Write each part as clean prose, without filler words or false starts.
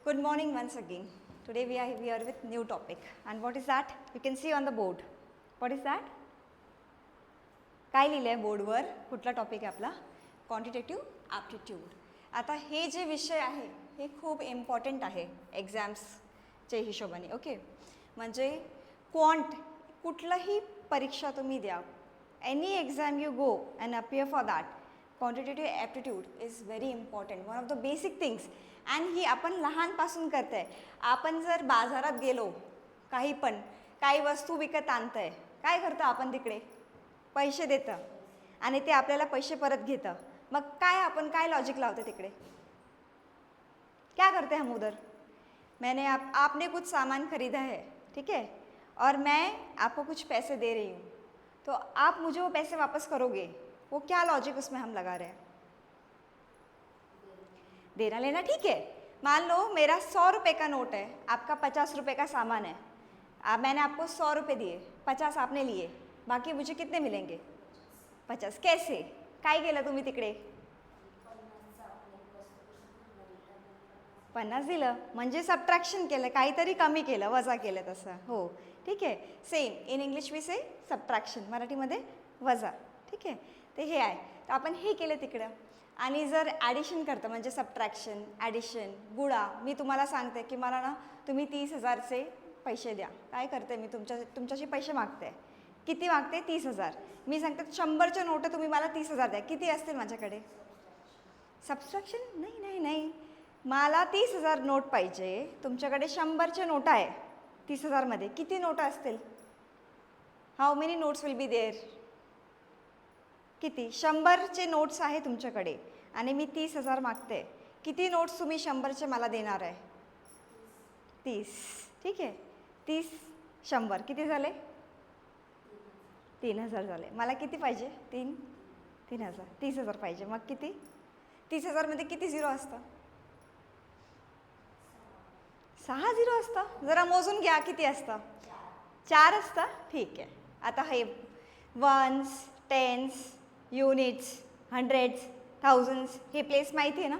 Good morning once again. Today we are with new topic. And what is that? You can see on the board. What is that? काय लिहिलं आहे बोर्डवर? कुठला topic आहे आपला? Quantitative aptitude. आता हे जे विषय आहे हे खूप इम्पॉर्टंट आहे एक्झाम्सच्या हिशोबाने. ओके, म्हणजे क्वांट कुठलाही परीक्षा तुम्ही द्या, any exam you go and appear for that, quantitative aptitude is very important, one of the basic things. And he आपण लहानपासून करत आहे. आपण जर बाजारात गेलो, काही वस्तू विकत आणतं आहे, काय करतं आपण तिकडे? पैसे देतं आणि ते आपल्याला पैसे परत घेतं. मग आपण काय लॉजिक लावते तिकडे? क्या करते हम उधर? आपने कुछ सामान खरीदा है, ठीक है, और मैं आपको कुछ पैसे दे रही हूँ, तो आप मुझे वो पैसे वापस करोगे. वो क्या लॉजिक उसमें हम लगा रहे हैं? देना लेना ठीक है. मान लो मेरा 100 रुपये का नोट है, आपका 50 रुपये का सामान है. मैंने आपको 100 रुपये दिए, 50 आपने लिए, बाकी मुझे कितने मिलेंगे? 50. कैसे? काय केलं तुम्ही तिकडे? 50 दिलं म्हणजे सबट्रॅक्शन केलं, काहीतरी कमी केलं, वजा केलं तसं. हो, ठीक आहे. Same in English we say subtraction, मराठीमध्ये वजा. ठीक आहे, ते हे आहे. तर आपण हे केलं तिकडं. आणि जर ॲडिशन करतं म्हणजे सबट्रॅक्शन, ॲडिशन, गुणा, मी तुम्हाला सांगते की मला ना तुम्ही 30,000चे पैसे द्या. काय करते मी? तुमच्याशी पैसे मागते. किती मागते? 30,000. मी सांगते 100च्या नोट तुम्ही मला 30,000 द्या. किती असतील माझ्याकडे? सबट्रॅक्शन? नाही, मला 30,000 नोट पाहिजे, तुमच्याकडे 100च्या नोट आहे. 30,000मध्ये किती नोट असतील? How many notes will be there? किती? 100चे नोट्स आहे तुमच्याकडे आणि मी 30,000 मागते. किती नोट्स तुम्ही 100चे मला देणार आहे? 30. ठीक आहे, 30 100 किती झाले? 3,000 झाले. मला किती पाहिजे? 3,000. 30,000 पाहिजे. मग किती? 30,000मध्ये किती झिरो असतं? 6 झिरो असतं. जरा मोजून घ्या, किती असतं? 4 असतं. ठीक आहे. आता हे ones, tens, units, hundreds, thousands, हे प्लेस माहिती आहे ना?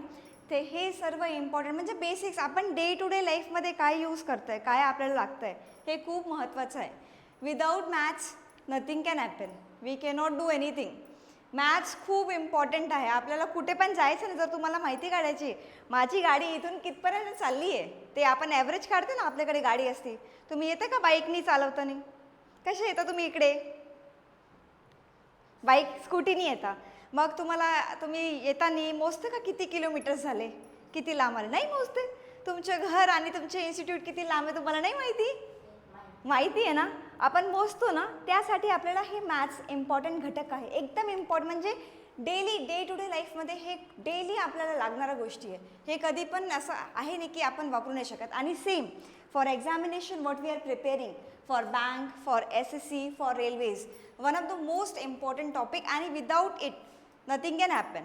ते हे सर्व इम्पॉर्टंट म्हणजे बेसिक्स. आपण डे टू डे लाईफमध्ये काय यूज करतो आहे, काय आपल्याला लागतं आहे, हे खूप महत्त्वाचं आहे. Without maths nothing can happen. We cannot do anything. Maths खूप इम्पॉर्टंट आहे. आपल्याला कुठे पण जायचं ना, जर तुम्हाला माहिती काढायची माझी गाडी इथून कितपर्यंत चालली आहे, ते आपण ॲव्हरेज काढते ना, आपल्याकडे गाडी असते. तुम्ही येतं का बाईकनी चालवताना? कसे येता तुम्ही इकडे? बाईक स्कूटीनी येता. मग तुम्ही येताना मोजतं का किती किलोमीटर्स झाले, किती लांब आले? नाही मोजते. तुमचं घर आणि तुमचे इन्स्टिट्यूट किती लांब आहे तुम्हाला नाही माहिती? माहिती आहे ना? आपण मोजतो ना. त्यासाठी आपल्याला हे मॅथ्स इम्पॉर्टंट घटक आहे, एकदम इम्पॉर्टंट. म्हणजे डे टू डे लाईफमध्ये हे डेली आपल्याला लागणाऱ्या गोष्टी आहे. हे कधी पण असं आहे नाही की आपण वापरू नाही शकत. आणि same for examination what we are preparing for bank, for SSC, for railways, one of the most important topic. आणि without it nothing can happen.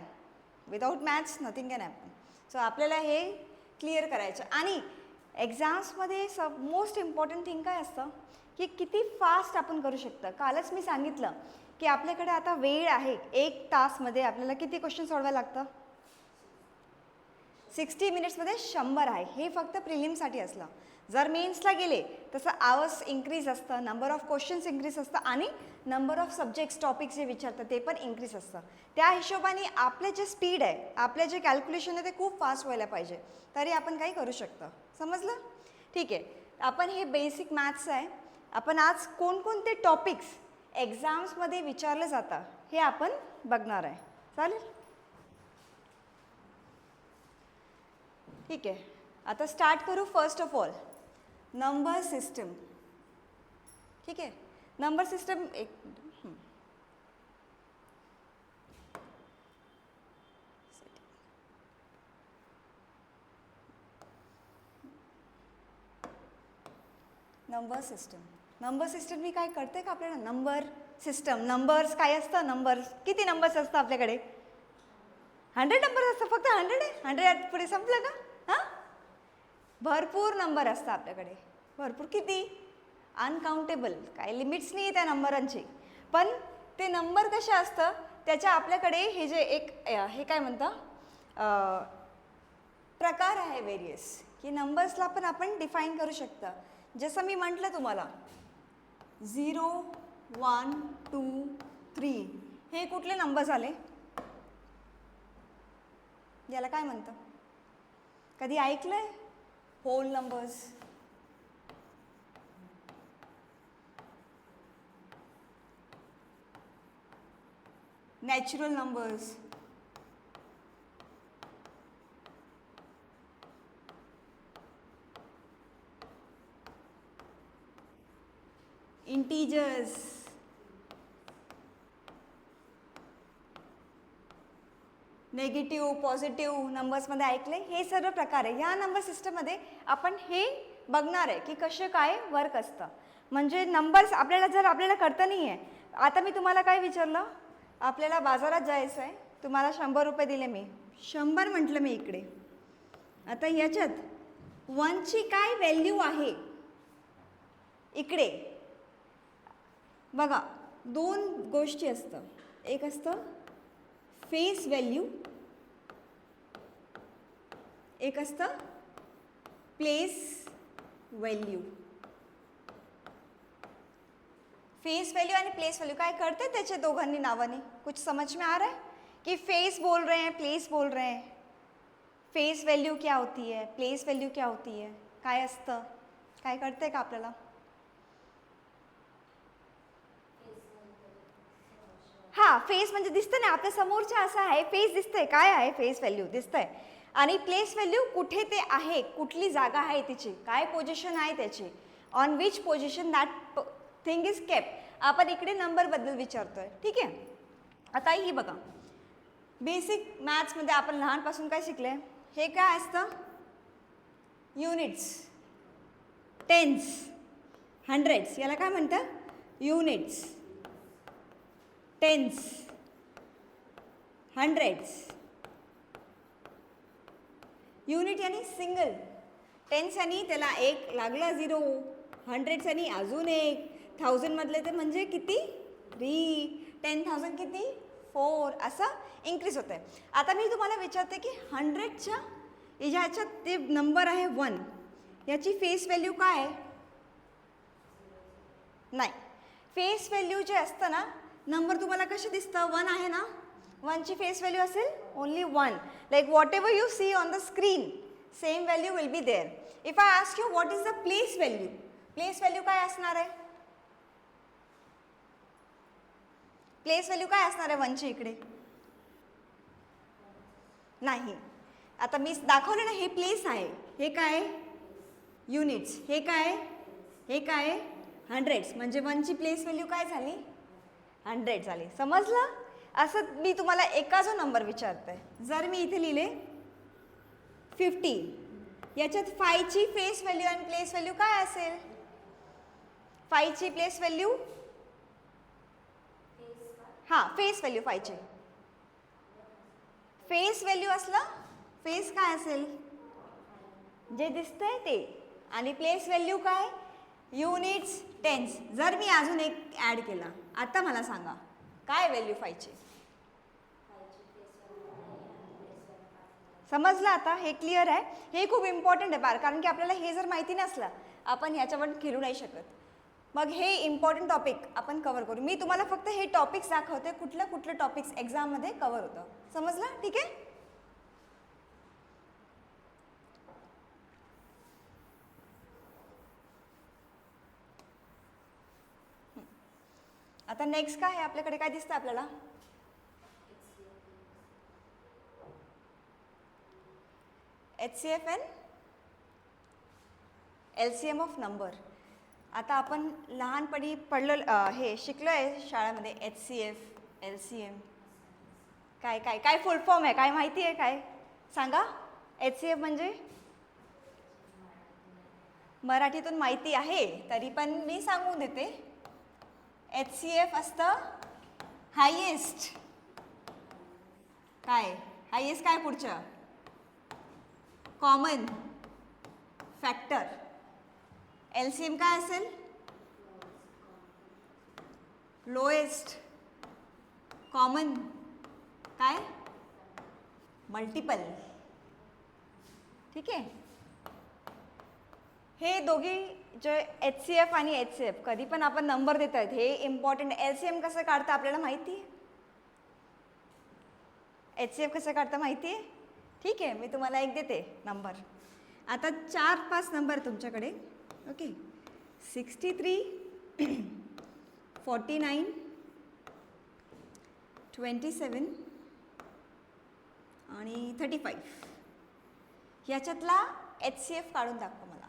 Without maths nothing can happen. So आपल्याला हे क्लिअर करायचं. आणि एक्झाम्समध्ये most important thing काय असतं की किती fast आपण करू शकतं. कालच मी सांगितलं की आपल्याकडे आता वेळ आहे, 1 तासमध्ये आपल्याला किती क्वेश्चन सोडवायला लागतं? 60 मिनिट्समध्ये 100 आहे. हे फक्त प्रिलिमसाठी असलं. जर मेन्सला गेले तसं आवर्स इन्क्रीज असतं, नंबर ऑफ क्वेश्चन्स इन्क्रीज असतं आणि नंबर ऑफ सब्जेक्ट्स टॉपिक्स जे विचारतात ते पण इन्क्रीज असतं. त्या हिशोबाने आपले जे स्पीड आहे, आपले जे कॅल्क्युलेशन आहे ते खूप फास्ट व्हायला पाहिजे, तरी आपण काही करू शकतो. समजलं? ठीक आहे. आपण हे बेसिक मॅथ्स आहे. आपण आज कोणकोणते टॉपिक्स एक्झाम्समध्ये विचारले जातात हे आपण बघणार आहे. चालेल? ठीक आहे. आता स्टार्ट करू. First of all number system. ठीक आहे. नंबर सिस्टम नंबर सिस्टम मी काय करते का आपल्याला? नंबर सिस्टम, नंबर्स काय असतं? नंबर्स किती नंबर्स असतात आपल्याकडे? 100 नंबर्स असतात. फक्त 100 आहे? 100 पुढे संपलं का? हां, भरपूर नंबर असतात आपल्याकडे. भरपूर. किती? अनकाउंटेबल. काय लिमिट्स नाही त्या नंबरांची. पण ते नंबर कसे असतं त्याच्या आपल्याकडे हे काय म्हणतं प्रकार आहे वेरियस, की नंबर्सला पण आपण डिफाईन करू शकता. जसं मी म्हटलं तुम्हाला 0 1 2 3 हे कुठले नंबर झाले? याला काय म्हणतं? कधी ऐकलंय? Whole numbers. Natural numbers. Integers. Negative positive नंबर्समध्ये ऐकले. हे सर्व प्रकार आहे. ह्या नंबर सिस्टममध्ये आपण हे बघणार आहे की कसे काय वर्क असतं. म्हणजे नंबर्स आपल्याला करता नाही आहे. आता मी तुम्हाला काय विचारलं, आपल्याला बाजारात जायचं आहे, तुम्हाला 100 रुपये दिले, मी 100 म्हटलं मी इकडे. आता याच्यात 1ची काय व्हॅल्यू आहे इकडे बघा. 2 गोष्टी असतं. एक असतं फेस व्हॅल्यू, एक असतं प्लेस व्हॅल्यू. फेस वैल्यू और प्लेस वैल्यू काय करते त्याचे दोघांनी नावाने? कुछ समझ में आ रहा है कि फेस बोल रहे हैं, प्लेस बोल रहे हैं. फेस वैल्यू क्या होती है, प्लेस वैल्यू क्या होती है, काय असतं, काय कळतंय का आपल्याला? हां, फेस म्हणजे दिसतं ना आपल्या समोरच्या असं आहे, फेस दिसतंय. काय आहे फेस व्हॅल्यू दिसतंय. आणि प्लेस व्हॅल्यू कुठे ते आहे, कुठली जागा आहे तिची, काय पोझिशन आहे त्याची, on which position that thing is kept. आपण इकडे नंबरबद्दल विचारतोय. ठीक आहे. आता ही बघा, बेसिक मॅथ्समध्ये आपण लहानपासून काय शिकले, हे काय असतं, युनिट्स, टेन्स, हंड्रेड्स. याला काय म्हणतात, युनिट्स, टेन्स, हंड्रेड्स. युनिट यानी सिंगल, टेन्स यानी त्याला एक लागला 0, हंड्रेड्स यानी अजून एक, 1000 मधले ते म्हणजे किती 3, 10,000 किती 4, असं इन्क्रीज होतं आहे. आता मी तुम्हाला विचारते की 100च्या ह्याच्यात ते नंबर आहे 1, याची फेस व्हॅल्यू काय आहे? नाही, फेस व्हॅल्यू जे असतं ना, नंबर तुम्हाला कसे दिसतं, 1 आहे ना, 1ची फेस व्हॅल्यू असेल only 1. Like whatever you see on the screen, same value will be there. If I ask you what is the place value, place value काय असणार आहे? प्लेस व्हॅल्यू काय असणार आहे 1ची इकडे? नाही. आता मी दाखवलं ना, हे प्लेस आहे, हे काय युनिट्स, हे काय, हे काय हंड्रेड्स. म्हणजे 1ची प्लेस व्हॅल्यू काय झाली, 100 झाली. समजलं? असं मी तुम्हाला एका जो नंबर विचारते, जर मी इथे लिहिले 50, याच्यात 5ची फेस व्हॅल्यू आणि प्लेस व्हॅल्यू काय असेल? 5ची प्लेस व्हॅल्यू, हां फेस व्हॅल्यू 5ची फेस व्हॅल्यू असलं, फेस काय असेल जे दिसतंय ते, आणि प्लेस व्हॅल्यू काय, युनिट्स, टेन्स. जर मी अजून एक ॲड केला, आता मला सांगा काय व्हॅल्यू 5ची? समजलं? आता हे क्लिअर आहे. हे खूप इम्पॉर्टंट आहे कारण की आपल्याला हे जर माहिती नसलं, आपण ह्याच्यावर खेळू नाही शकत. मग हे इम्पॉर्टंट टॉपिक आपण कव्हर करू. मी तुम्हाला फक्त हे टॉपिक्स दाखवते, कुठलं कुठलं टॉपिक्स एक्झाममध्ये कव्हर होतं. समजलं? ठीक आहे. आता नेक्स्ट काय आहे आपल्याकडे, काय दिसतं आपल्याला? HCF and LCM of number. आता आपण लहानपणी हे शिकलो आहे शाळेमध्ये, HCF, LCM. काय काय काय फुल फॉर्म आहे, काय माहिती आहे काय सांगा? HCF म्हणजे मराठीतून माहिती आहे तरी पण मी सांगून देते. HCF असतं हायेस्ट. काय हायेस्ट, काय पुढचं, कॉमन फॅक्टर. LCM काय असेल, लोएस्ट कॉमन काय मल्टिपल. ठीक आहे. हे दोघी जे HCF आणि HCF कधी पण आपण नंबर देत आहेत हे इम्पॉर्टंट. LCM कसं काढतं आपल्याला माहिती आहे? HCF कसं काढतं माहिती आहे? ठीक आहे, मी तुम्हाला एक देते नंबर. आता 4-5 नंबर तुमच्याकडे. ओके, 63, 49, 27 आणि 35. ह्याच्यातला HCF काढून दाखवा मला.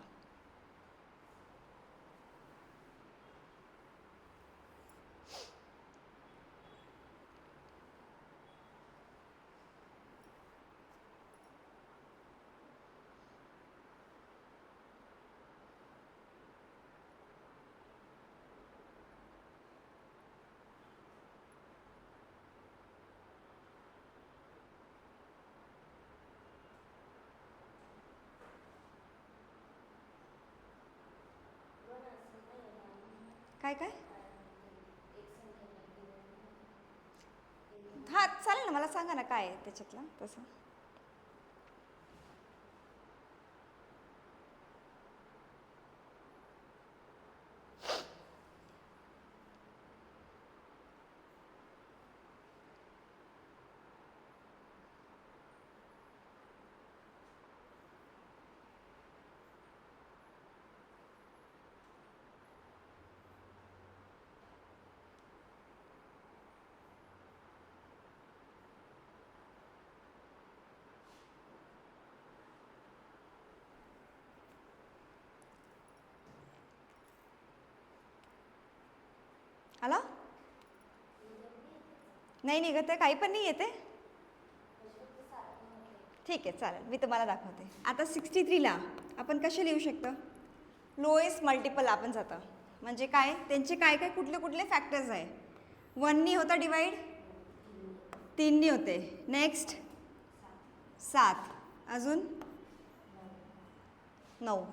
काय काय? हां चालेल ना, मला सांगा ना काय आहे त्याच्यातलं तसं. आला? नाही निघत आहे, काही पण नाही येते. ठीक आहे चालेल, मी तुम्हाला दाखवते. आता 63ला आपण कसे लिहू शकतो? लोएस्ट मल्टिपल आपण जातं. म्हणजे काय त्यांचे काय काय कुठले कुठले फॅक्टर्स आहे? 1नी होता डिवाईड, 3नी होते, नेक्स्ट 7, अजून 9.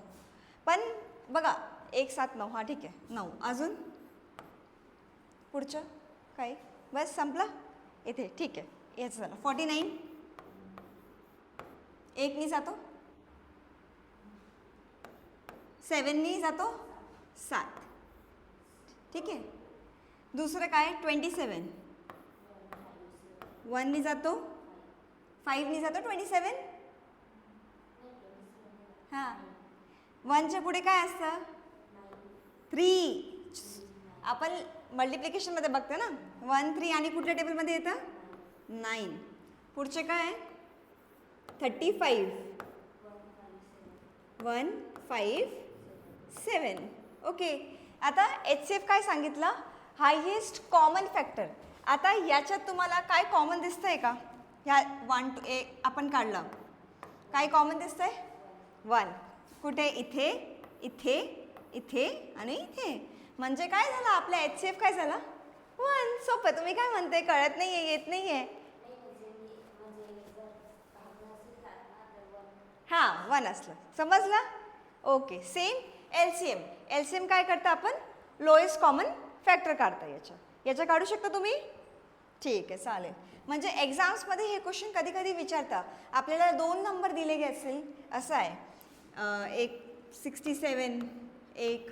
पण बघा 1 7 9, हां ठीक आहे 9, अजून पुढचं काय? बस संपला इथे. ठीक आहे, याचं झालं 49. 1नी जातो, 7नी जातो 7. ठीक आहे, दुसरं काय? 27. 1नी जातो, 5नी जातो 27. हां, 1च्या पुढे काय असतं? 3. आपण मल्टिप्लिकेशनमध्ये बघतो ना, 1 3 आणि कुठल्या टेबलमध्ये येतं? 9. पुढचे काय? 35. 1 5 7. ओके, आता HCF काय सांगितलं? Highest common factor. आता याच्यात तुम्हाला काय कॉमन दिसतंय का? ह्या 1 2 आपण काढलं, काय कॉमन दिसतंय? 1. कुठे? इथे, इथे, इथे आणि इथे. म्हणजे काय झालं आपल्या HCF काय झाला? 1. सोपं. तुम्ही काय म्हणते? कळत नाही आहे, येत नाही आहे? हां 1 असलं, समजलं? Okay, same LCM. LCM काय करतं आपण? लोएस्ट कॉमन फॅक्टर काढता याच्या काढू शकता तुम्ही? ठीक आहे चालेल. म्हणजे एक्झाम्समध्ये हे क्वेश्चन कधी कधी विचारता. आपल्याला 2 नंबर दिले गे असेल, असं आहे, एक 67, एक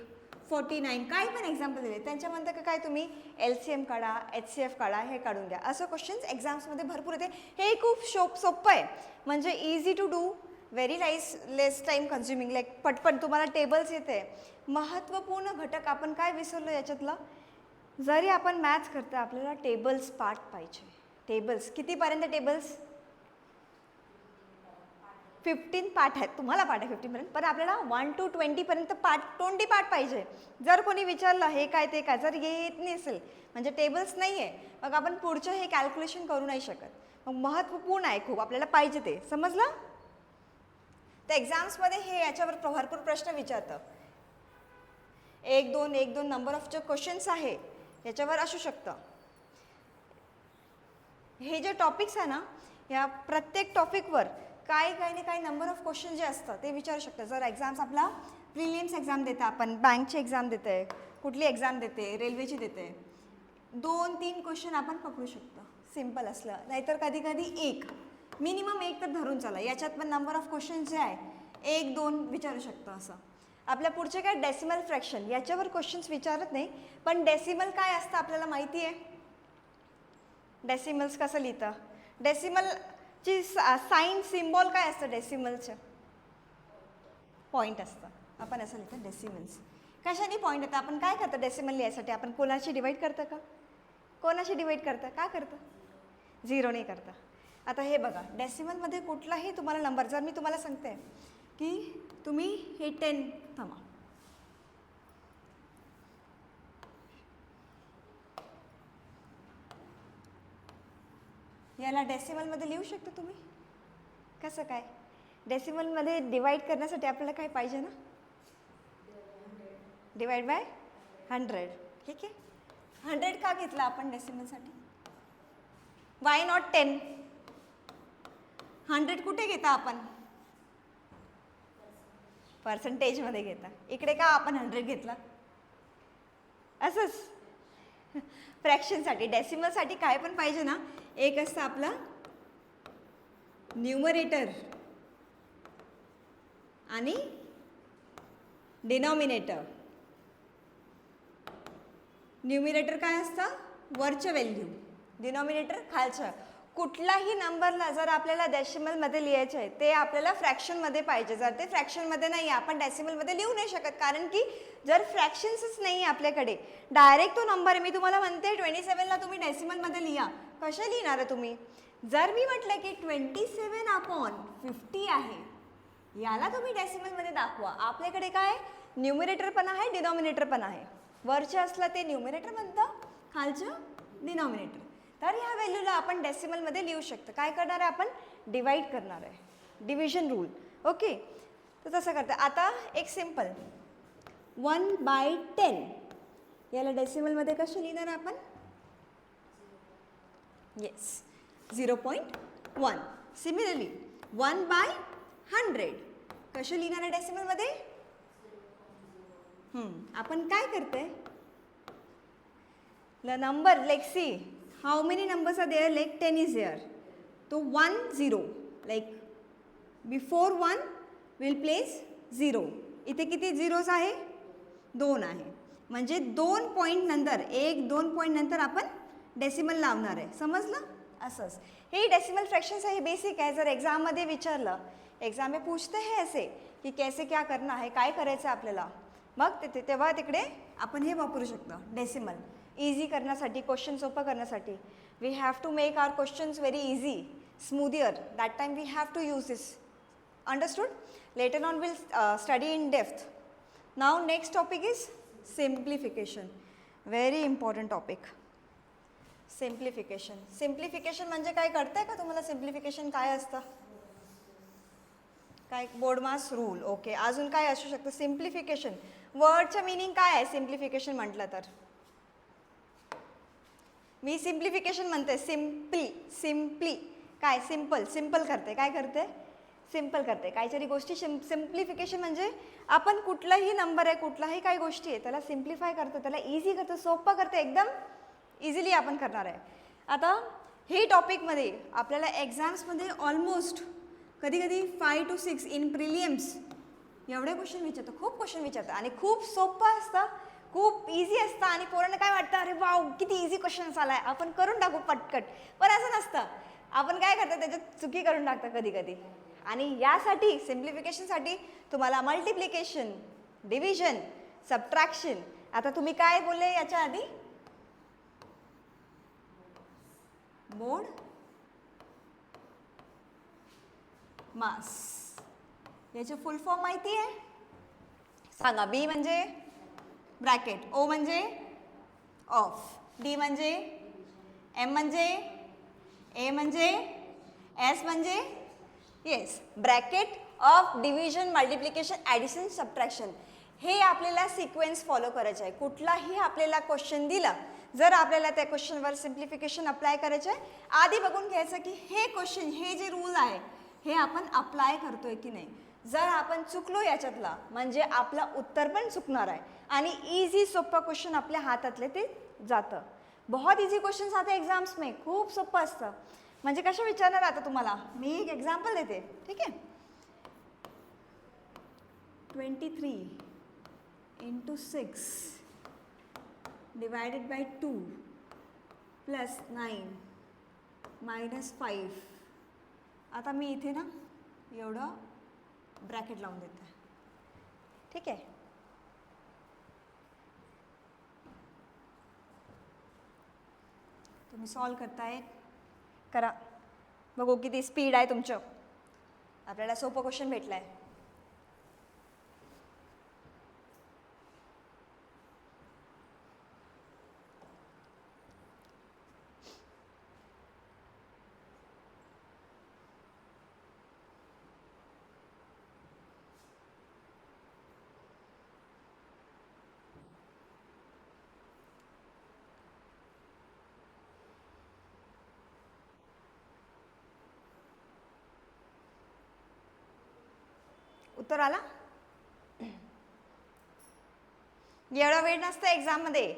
49, काही पण एक्झाम्पल दिले, त्यांच्यामध्ये काय तुम्ही LCM काढा, HCF काढा, हे काढून घ्या. असं क्वेश्चन्स एक्झाम्समध्ये भरपूर येते. हे खूप सोपं आहे, म्हणजे easy to do, very less time consuming. Like पटपट तुम्हाला टेबल्स येते. महत्त्वपूर्ण घटक आपण काय विसरलो याच्यातलं? जरी आपण मॅथ्स करतो आपल्याला टेबल्स पार्ट पाहिजे. टेबल्स कितीपर्यंत? टेबल्स 15 पार्ट आहेत. तुम्हाला पार्ट आहे 15पर्यंत, पण आपल्याला 1 to 20पर्यंत पार्ट, 20 पार्ट पाहिजे. जर कोणी विचारलं हे काय ते काय, जर येत नसेल म्हणजे टेबल्स नाही आहे, मग आपण पुढचं हे कॅल्क्युलेशन करू नाही शकत. मग महत्त्वपूर्ण आहे खूप, आपल्याला पाहिजे ते. समजलं? तर एक्झाम्समध्ये हे याच्यावर भरपूर प्रश्न विचारतं. 1 2 1 2 नंबर ऑफ जे क्वेश्चन्स आहे याच्यावर असू शकतं. हे जे टॉपिक्स आहे ना, या प्रत्येक टॉपिकवर काही ना काही नंबर ऑफ क्वेश्चन जे असतं ते विचारू शकतं. जर एक्झाम्स आपला प्रिलिम्स एक्झाम देता, आपण बँकची एक्झाम देते, कुठली एक्झाम देते, रेल्वेची देते, 2-3 क्वेश्चन आपण पकडू शकतो सिम्पल असलं. नाहीतर कधी कधी एक, मिनिमम एक तर धरून चला. याच्यात पण नंबर ऑफ क्वेश्चन जे आहे 1 2 विचारू शकतो असं. आपल्या पुढचे काय डेसिमल फ्रॅक्शन, याच्यावर क्वेश्चन्स विचारत नाही, पण डेसिमल काय असतं आपल्याला माहिती आहे. डेसिमल्स कसं लिहितं, डेसिमलची साईन सिम्बॉल काय असतं डेसिमलचं, पॉईंट असतं. आपण असं लिहितं डेसिमल्स. कशाने पॉईंट येतं, आपण काय करतं डेसिमल लिहायसाठी, आपण कोणाशी डिवाईड करतं का, कोणाशी डिवाईड करतं, का करतं, झिरोने करतं. आता हे बघा, डेसिमलमध्ये कुठलाही तुम्हाला नंबर, जर मी तुम्हाला सांगते की तुम्ही हे 10 थांबा, याला डेसिमलमध्ये लिहू शकता तुम्ही, कसं काय, डेसिमलमध्ये डिवाईड करण्यासाठी आपल्याला काय पाहिजे ना, डिवाइड बाय 100. ठीक आहे, 100 का घेतला आपण डेसिमलसाठी, वाय नॉट 10. 100 कुठे घेता आपण, पर्सेंटेजमध्ये घेता, इकडे का आपण 100 घेतला, असंच फ्रॅक्शनसाठी. डेसिमलसाठी काय पण पाहिजे ना, एक असतं आपलं न्यूमरेटर आणि डिनॉमिनेटर. न्यूमिनेटर काय असतं, वरचं व्हॅल्यू, डिनॉमिनेटर खालचं. कुठलाही नंबरला जर आपल्याला डेसिमलमध्ये लिहायचं आहे ते आपल्याला फ्रॅक्शनमध्ये पाहिजे. जर ते फ्रॅक्शनमध्ये नाही आपण डेसिमलमध्ये लिहू नाही शकत, कारण की जर फ्रॅक्शन्सच नाही आहे आपल्याकडे, डायरेक्ट तो नंबर मी तुम्हाला म्हणते 27ला तुम्ही डेसिमलमध्ये लिहा, कशा लिहिणार आहे तुम्ही. जर मी म्हटलं की 27/50 आहे, याला तुम्ही डेसिमलमध्ये दाखवा. आपल्याकडे काय न्यूमिनेटर पण आहे, डिनॉमिनेटर पण आहे. वरचं असलं ते न्यूमिनेटर बनतं, खालचं डिनॉमिनेटर. तर ह्या व्हॅल्यूला आपण डेसिमलमध्ये लिहू शकतो. काय करणार आहे आपण, डिवाईड करणार आहे, डिव्हिजन रूल. ओके, तर तसं करतं. आता एक सिम्पल 1/10, याला डेसिमलमध्ये कसं लिहिणार आपण, येस 0.1. सिमिलरली 1/100 कसे लिहिणार आहे डेसिमलमध्ये, आपण काय करते, the number, like see how many numbers are there, like 10 is there, so 1 0, like before 1 we'll place 0. इथे किती झिरोज आहे, 2 आहे, म्हणजे 2 पॉईंट नंतर, 1-2 पॉईंट नंतर आपण डेसिमल लावणार आहे. समजलं, असंच हे डेसिमल फ्रॅक्शन्स आहे, बेसिक आहे. जर एग्जाममध्ये विचारलं, एग्जाम में पूछते हैं ऐसे की कैसे क्या करना है, काय करायचं आपल्याला, मग तेव्हा तिकडे आपण हे वापरू शकतो डेसिमल. इझी करण्यासाठी, क्वेश्चन सोपं करण्यासाठी, we have to make our questions very easy, smoothier, that time we have to use this. Understood. Later on will study in depth. Now next topic is simplification. Very important topic, simplification. Simplification म्हणजे काय, कळतंय का तुम्हाला simplification काय असतं, काय, board मास rule. Okay, अजून काय असू शकतं सिम्प्लिफिकेशन, वर्डचं मिनिंग काय आहे सिम्प्लिफिकेशन म्हटलं तर, मी सिम्प्लिफिकेशन म्हणते, सिम्पली काय, सिम्पल करते, काय करते, सिम्पल करते काहीतरी गोष्टी. सिम्प्लिफिकेशन म्हणजे आपण कुठलाही नंबर आहे, कुठलाही काही गोष्टी आहे, त्याला सिम्प्लिफाय करतो, त्याला इझी करतो, सोपं करतो, एकदम इझिली आपण करणार आहे. आता हे टॉपिकमध्ये आपल्याला एक्झाम्समध्ये ऑलमोस्ट कधी कधी 5 to 6 इन प्रिलियम्स एवढे क्वेश्चन विचारतं, खूप क्वेश्चन विचारतं, आणि खूप सोपं असतं, खूप इझी असतं, आणि पोरांना काय वाटतं, अरे वाव किती इझी क्वेश्चन्स आला आहे, आपण करून टाकू पटकट. पण असं नसतं, आपण काय करतो त्याच्यात चुकी करून टाकतं कधी कधी. आणि यासाठी सिम्प्लिफिकेशनसाठी तुम्हाला मल्टिप्लिकेशन, डिव्हिजन, सबट्रॅक्शन. आता तुम्ही काय बोलले याच्या आधी, मोड मास, याची फुल फॉर्म माहिती आहे सांगा. बी म्हणजे ब्रॅकेट, ओ म्हणजे ऑफ, डी म्हणजे, एम म्हणजे, ए म्हणजे, एस म्हणजे, yes, bracket of division, multiplication, addition, subtraction. हे आपल्याला सिक्वेन्स फॉलो करायचं आहे. कुठलाही आपल्याला क्वेश्चन दिला, जर आपल्याला त्या क्वेश्चनवर सिम्प्लिफिकेशन अप्लाय करायचं आहे, आधी बघून घ्यायचं की हे क्वेश्चन, हे जे रूल आहे हे आपण अप्लाय करतोय की नाही. जर आपण चुकलो याच्यातला, म्हणजे आपलं उत्तर पण चुकणार आहे, आणि इझी सोपं क्वेश्चन आपल्या हातातले ते जातं. बहुत इझी क्वेश्चन आते एग्जाम्स में, खूप सोपं असतं. म्हणजे कसं विचारणार आता तुम्हाला, मी एक एक्झाम्पल देते, ठीक आहे. 23 into 6 divided by 2 plus 9 minus 5. आता मी इथे ना एवढं ब्रॅकेट लावून देते. ठीक आहे. तुम्ही सॉल्व करताय, करा, बघू किती स्पीड आहे तुमचं. आपल्याला सोपं क्वेश्चन भेटलं आहे. उत्तर आला? एवढा वेळ नसतं एक्झाममध्ये.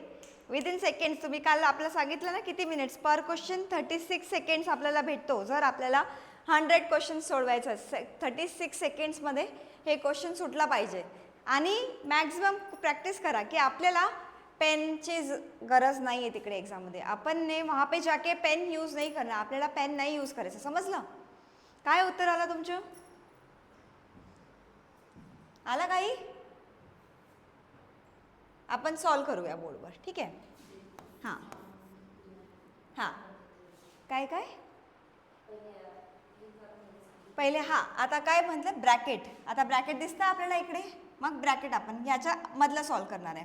Within seconds. तुम्ही काल आपल्याला सांगितलं ना किती मिनिट्स पर क्वेश्चन. 36 सेकंड्स आपल्याला भेटतो. जर आपल्याला 100 क्वेश्चन सोडवायचं 36 सेकंड्समध्ये हे क्वेश्चन सुटला पाहिजे. आणि मॅक्झिमम प्रॅक्टिस करा की आपल्याला पेनची गरज नाही आहे तिकडे एक्झाममध्ये. आपण ने वहाँ पे जाके पेन यूज नाही करणार. आपल्याला पेन नाही यूज करायचं. समजलं? काय उत्तर आलं तुमचं? आला काही? आपण सॉल्व करूया बोर्डवर. ठीक आहे. हां हां काय काय पहिले हां आता काय म्हटलं ब्रॅकेट. आता ब्रॅकेट दिसतं आपल्याला इकडे. मग ब्रॅकेट आपण ह्याच्या मधलं सॉल्व करणार आहे.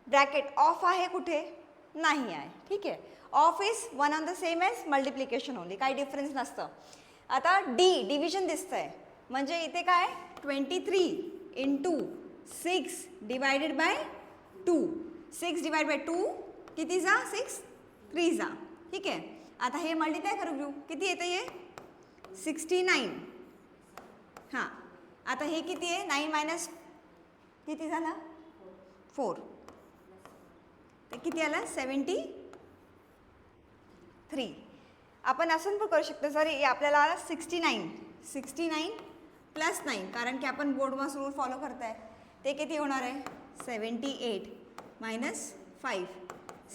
ब्रॅकेट ऑफ आहे कुठे? नाही आहे. ठीक आहे. Of is one on the same as multiplication only. काही डिफरन्स नसतं. आता डिव्हिजन दिसतंय म्हणजे इथे काय 23 into 6 divided by 2. 6 divide by 2 किती जा? 6 3 जा. ठीक आहे. आता हे मल्टिप्लाय करू घेऊ. किती येतं हे? 69. हां आता हे किती आहे? 9 मायनस किती झाला? 4. तर किती आला? 73. आपण असं पण करू शकतो. जर आपल्याला आला 69 प्लस 9 कारण की आपण बोर्डमास रूल फॉलो करताय. ते किती होणार आहे? 78 मायनस 5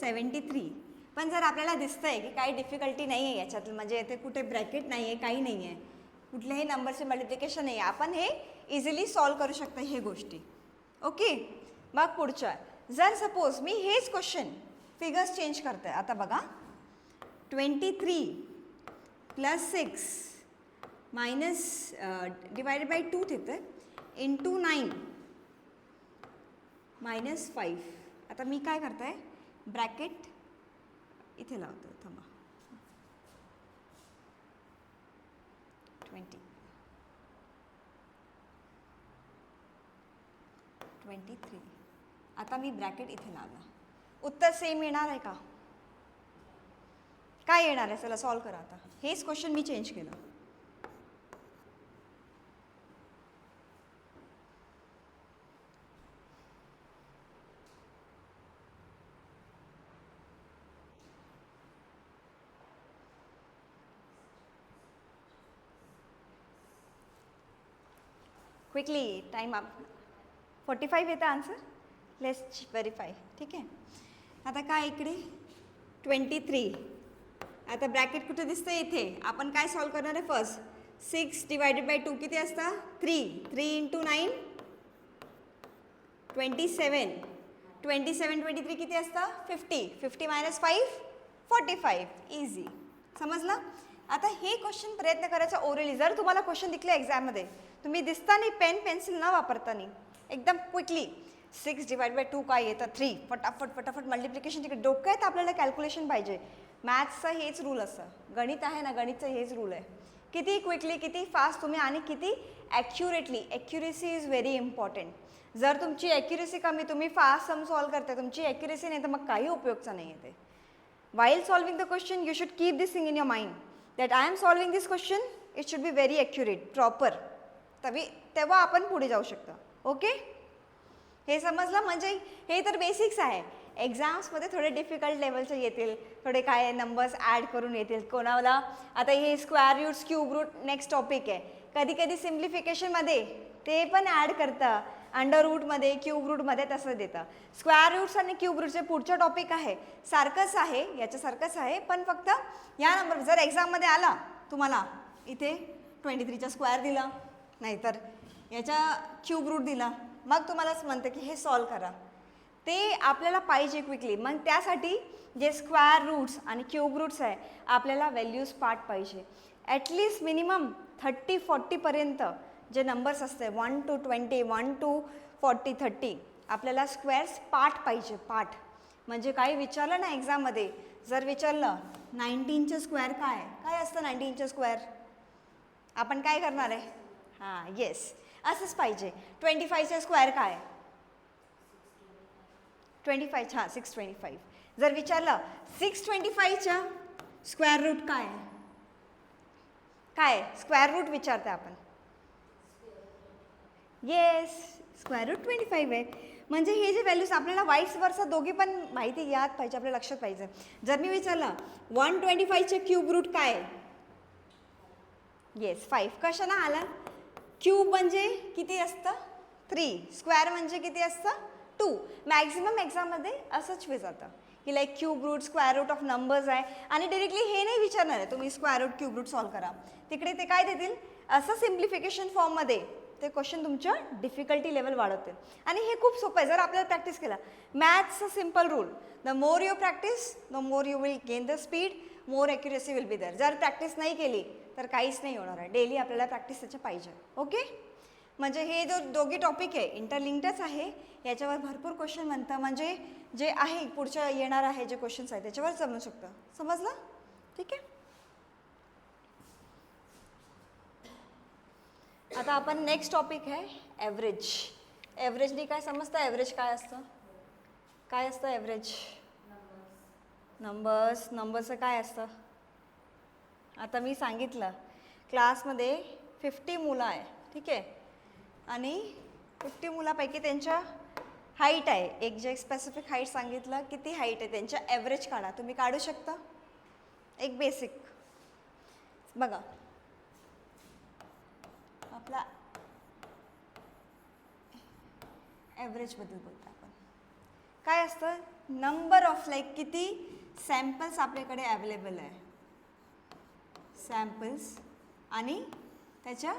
73. पण जर आपल्याला दिसतं आहे की काही डिफिकल्टी नाही आहे याच्यात, म्हणजे इथे कुठे ब्रॅकेट नाही आहे, काही नाही आहे, कुठल्याही नंबरचे मल्टिप्लिकेशन नाही आहे, आपण हे इझिली सॉल्व करू शकतो हे गोष्टी. ओके. मग पुढच्या जर सपोज मी हेच क्वेश्चन फिगर्स चेंज करते. आता बघा 23 प्लस 6 मायनस डिवायडेड बाय 2 तिथे इंटू 9 मायनस 5. आता मी काय करते आहे ब्रॅकेट इथे लावतो. थांबा 23. आता मी ब्रॅकेट इथे लावला. उत्तर सेम येणार आहे का? काय येणार आहे? चला सॉल्व करा. आता हेच क्वेश्चन मी चेंज केलं. Quickly time up. 45 येतं आन्सर. Let's verify. ठीक आहे. आता काय इकडे 23. आता ब्रॅकेट कुठे दिसतं? इथे. आपण काय सॉल्व करणार आहे? फर्स्ट 6 डिवायडेड बाय 2 किती असतं? 3 इंटू 9 27. 23 किती असतं? 50 मायनस 5 45. इझी. समजलं? आता हे क्वेश्चन प्रयत्न करायचा ओरली. जर तुम्हाला क्वेश्चन दिसले एक्झाममध्ये, तुम्ही दिसताना पेन पेन्सिल न वापरताना एकदम क्विकली 6 डिवाइड बाय 2 काय येतं? 3. फटाफट मल्टिप्लिकेशन. तिकडे डोक्यात आपल्याला कॅल्क्युलेशन पाहिजे. मॅथ्सचं हेच रूल असतं. गणित आहे ना, गणितचं हेच रूल आहे. किती क्विकली, किती फास्ट तुम्ही आणि किती accurately. Accuracy is very important. जर तुमची ॲक्युरेसी कमी, तुम्ही फास्ट सम सॉल्व करताय, तुमची ॲक्युरेसी नाही तर मग काही उपयोगचं नाही आहे ते. While solving the question, you should keep this thing in your mind that I am solving this question, it should be very accurate, proper. तेव्हा आपण पुढे जाऊ शकतो. ओके. हे समजलं? म्हणजे हे तर बेसिक्स आहे. एक्झाम्समध्ये थोडे डिफिकल्ट लेवलचे येतील, थोडे काय नंबर्स ॲड करून येतील कोणाला. आता हे square roots, cube root next topic आहे. कधी कधी सिम्प्लिफिकेशनमध्ये ते पण ॲड करतं. अंडर रूटमध्ये क्यूब रूटमध्ये तसं देतं. स्क्वेअर रूट्स आणि क्यूब रूटचे पुढचं टॉपिक आहे सारखंच आहे, याच्यासारखंच आहे, पण फक्त या नंबर जर एक्झाममध्ये आला तुम्हाला इथे 23चा स्क्वेअर दिला, नाहीतर याच्या क्यूब रूट दिला, मग तुम्हालाच म्हणतं की हे सॉल्व करा. ते आपल्याला पाहिजे क्विकली. मग त्यासाठी जे स्क्वेअर रूट्स आणि क्यूब रूट्स आहे आपल्याला व्हॅल्यूज पार्ट पाहिजे. ॲटलिस्ट मिनिमम 30-40पर्यंत जे नंबर्स असते 1 to 20, 1 to 40, 30 आपल्याला स्क्वेअर्स पार्ट पाहिजे. पार्ट म्हणजे काही विचारलं ना एक्झाममध्ये, जर विचारलं 19चं स्क्वेअर काय असतं 19चं स्क्वेअर, आपण काय करणार आहे? हां येस असंच पाहिजे. 25चं स्क्वेअर काय? 25 हां 625. जर विचारलं 625च्या स्क्वेअर रूट काय आहे? काय स्क्वेअर रूट विचारते आपण? येस स्क्वेअर रूट 25 आहे. म्हणजे हे जे व्हॅल्यूज आपल्याला वाईस वर्सा दोघी पण माहिती याद पाहिजे, आपल्या लक्षात पाहिजे. जर मी विचारलं 125चे क्यूब रूट काय आहे? येस 5. कशाला आला? क्यूब म्हणजे किती असतं? 3. स्क्वेअर म्हणजे किती असतं? 2. मॅक्झिमम एक्झाममध्ये असंच विचारतं की like cube root square root of numbers आहे, आणि डिरेक्टली हे नाही विचारणार आहे तुम्ही square root cube root solve करा. तिकडे ते काय देतील? असं सिम्प्लिफिकेशन फॉर्ममध्ये ते क्वेश्चन तुमचं डिफिकल्टी लेवल वाढवतील. आणि हे खूप सोपं आहे जर आपल्याला प्रॅक्टिस केला. Maths a simple rule, the more you practice the more you will gain the speed, more accuracy will be there. जर प्रॅक्टिस नाही केली तर काहीच नाही होणार आहे. डेली आपल्याला प्रॅक्टिस त्याच्या पाहिजे. ओके. म्हणजे हे जो दोघी टॉपिक आहे इंटरलिंक्डच आहे, याच्यावर भरपूर क्वेश्चन म्हणतं, म्हणजे जे आहे पुढच्या येणार आहे जे क्वेश्चन्स आहेत त्याच्यावर समजू शकतं. समजलं? ठीक आहे. आता आपण नेक्स्ट टॉपिक आहे ॲव्हरेज. ॲव्हरेजनी काय समजतं? ॲव्हरेज काय असतं? काय असतं ॲव्हरेज? नंबर्सचं काय असतं? आता मी सांगितलं क्लासमध्ये 50 मुलं आहे, ठीक आहे, आणि 50 मुलापैकी त्यांच्या हाईट आहे, एक जे स्पेसिफिक हाईट सांगितलं किती हाईट आहे त्यांच्या, ॲव्हरेज काढा. तुम्ही काढू शकता. एक बेसिक बघा, आपला ॲव्हरेजबद्दल बोलतो आपण. काय असतं? नंबर ऑफ लाईक किती सॅम्पल्स आपल्याकडे अवेलेबल आहे, सॅम्पल्स आणि त्याच्या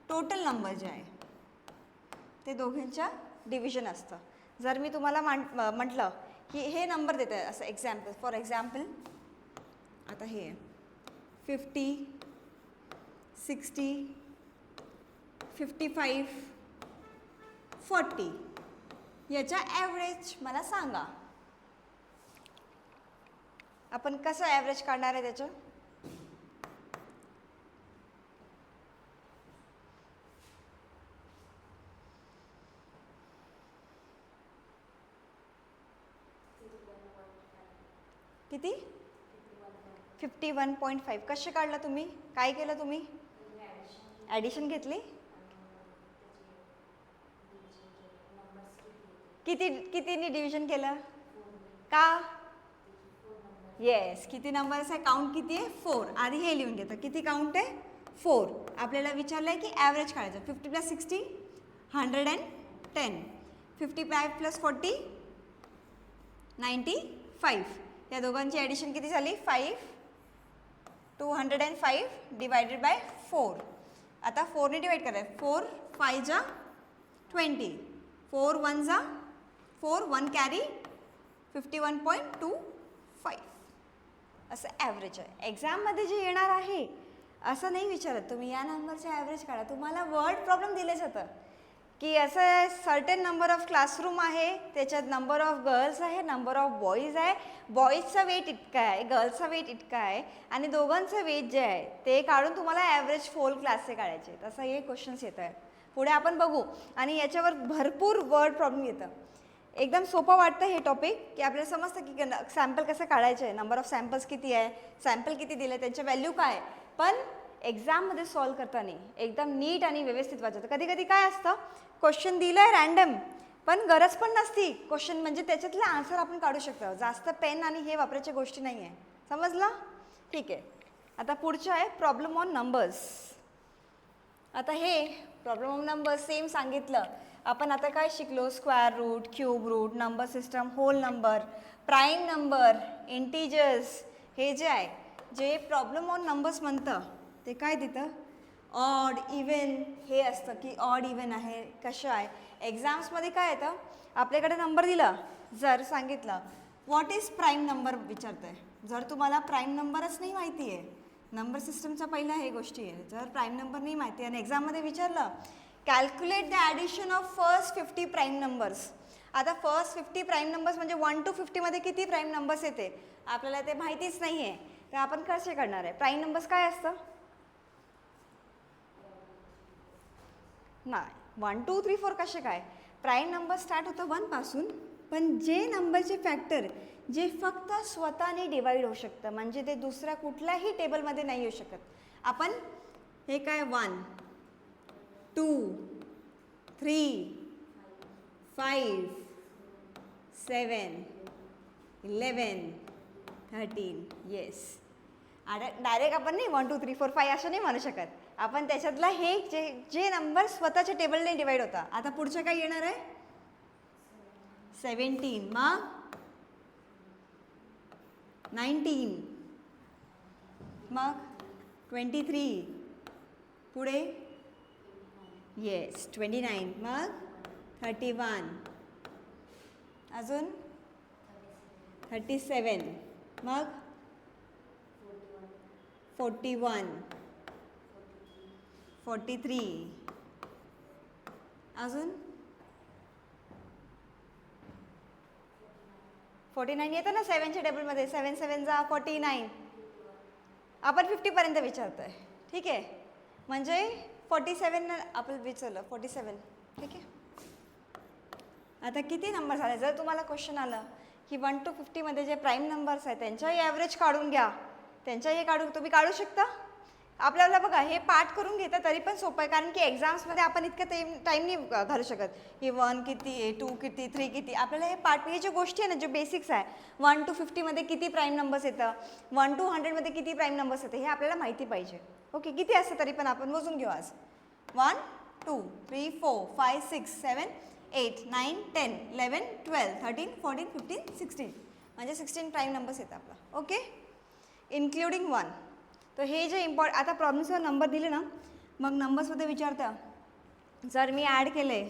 टोटल नंबर जे आहे ते दोघांच्या डिव्हिजन असतं. जर मी तुम्हाला म्हटलं की हे नंबर देत आहे असं एक्झाम्पल, फॉर एक्झाम्पल आता हे 50, 60, 55, 40 याचा ॲव्हरेज मला सांगा. आपण कसं ॲव्हरेज काढणार आहे त्याचं? किती? 51.5. कसे काढलं तुम्ही? काय केलं तुम्ही? ॲडिशन घेतली. कितीने डिव्हिजन केलं? का? येस. किती नंबर्स आहे? काउंट किती आहे? 4. आधी हे लिहून घेतं. किती काउंट आहे? 4. आपल्याला विचारलं आहे की ॲव्हरेज काढायचं. 50 + 60 110. 55 + 40 95. या दोघांची ॲडिशन किती झाली? 5. 205 डिवायडेड बाय 4. आता 4ने डिवाइड करायचं. 4 5 जा 20, 4 1 जा 4, 1 कॅरी 51.25 असं ॲव्हरेज आहे. एक्झाममध्ये जे येणार आहे असं नाही विचारत तुम्ही या नंबरचे ॲव्हरेज काढा. तुम्हाला वर्ड प्रॉब्लेम दिले जातं की असं सर्टन नंबर ऑफ क्लासरूम आहे, त्याच्यात नंबर ऑफ गर्ल्स आहे, नंबर ऑफ बॉईज आहे, बॉईजचा वेट इतका आहे, गर्ल्सचा वेट इतका आहे, आणि दोघांचं वेट जे आहे ते काढून तुम्हाला ॲव्हरेज फोल क्लासचे काढायचे. तसं हे क्वेश्चन्स येत आहे. पुढे आपण बघू. आणि याच्यावर भरपूर वर्ड प्रॉब्लेम येतं. एकदम सोपं वाटतं हे टॉपिक की आपल्याला समजतं की सॅम्पल कसं काढायचं आहे, नंबर ऑफ सॅम्पल्स किती आहे, सॅम्पल किती दिले, त्यांच्या व्हॅल्यू काय आहे. पण एक्झाममध्ये सॉल्व करताना एकदम नीट आणि व्यवस्थित वाचायचं. कधी कधी काय असतं, क्वेश्चन दिलं आहे रँडम, पण गरज पण नसती क्वेश्चन, म्हणजे त्याच्यातलं आन्सर आपण काढू शकतो. जास्त पेन आणि हे वापरायच्या गोष्टी नाही आहे. समजलं? ठीक आहे. आता पुढचं आहे प्रॉब्लेम ऑन नंबर्स. आता हे प्रॉब्लेम ऑन नंबर्स सेम सांगितलं. आपण आता काय शिकलो, square root, cube root, number system, whole number, prime number, integers. हे जे आहे, जे प्रॉब्लेम ऑन नंबर्स म्हणतं ते काय देतं, ऑड इवन हे असतं की ऑड इवन आहे कशा आहे. एक्झाम्समध्ये काय येतं, आपल्याकडे नंबर दिला, जर सांगितलं व्हॉट इज प्राईम नंबर विचारतं आहे. जर तुम्हाला प्राईम नंबरच नाही माहिती आहे, नंबर सिस्टमच्या पहिल्या हे गोष्टी आहे, जर प्राईम नंबर नाही माहिती आणि एक्झाममध्ये विचारलं calculate the addition of first 50 prime numbers. आता फर्स्ट 50 प्राईम नंबर्स म्हणजे 1 to 50मध्ये किती प्राईम नंबर्स येते आपल्याला ते माहितीच नाही आहे, तर आपण कसे करणार आहे. प्राईम नंबर्स काय असतं, नाही 1 2 3 4 कसे काय. प्राईम नंबर स्टार्ट होतं 1 पासून, पण जे नंबरचे फॅक्टर जे फक्त स्वतःने डिवाईड होऊ शकतं, म्हणजे ते दुसऱ्या कुठल्याही टेबलमध्ये नाही येऊ शकत. आपण हे काय 1 2 3 5 7 11 13 येस. डायरेक्ट आपण नाही 1 2 3 4 5 असं नाही म्हणू शकत. आपण त्याच्यातला हे जे नंबर स्वतःच्या टेबलने डिवाईड होता. आता पुढचं काय येणार आहे 17, मग 19, मग 23, पुढे येस 29, मग 31, अजून 37, मग 41, 43, अजून 49 येतं ना 7च्या टेबलमध्ये, 7 7 जा 49. आपण 50पर्यंत विचारतो आहे, ठीक आहे. म्हणजे 47 आपण विचारलं 47, ठीक आहे. आता किती नंबर झाले, जर तुम्हाला क्वेश्चन आलं की 1 to 50मध्ये जे प्राईम नंबर्स आहेत त्यांच्याही ॲव्हरेज काढून घ्या, त्यांच्याही तुम्ही काढू शकता. आपल्याला बघा हे पाठ करून घेता तरी पण सोपं आहे, कारण की एक्झाम्समध्ये आपण इतकं टाईम नाही घालू शकत की 1 किती आहे, 2 किती, 3 किती. आपल्याला हे पाठ हे जे गोष्टी आहे ना, जे बेसिक्स आहे, 1 to 50मध्ये किती प्राईम नंबर्स येतं, 1 to 100मध्ये किती प्राईम नंबर्स येते, हे आपल्याला माहिती पाहिजे. ओके, किती असतं तरी पण आपण मोजून घेऊ आज. 1 2 3 4 5 6 7 8 9 10 11 12 13 14 15 16, म्हणजे 16 प्राईम नंबर्स येतात आपला. Okay, including 1. तर हे जे आता प्रॉब्लेम्सवर नंबर दिले ना, मग नंबर्समध्ये विचारतं जर मी ॲड केले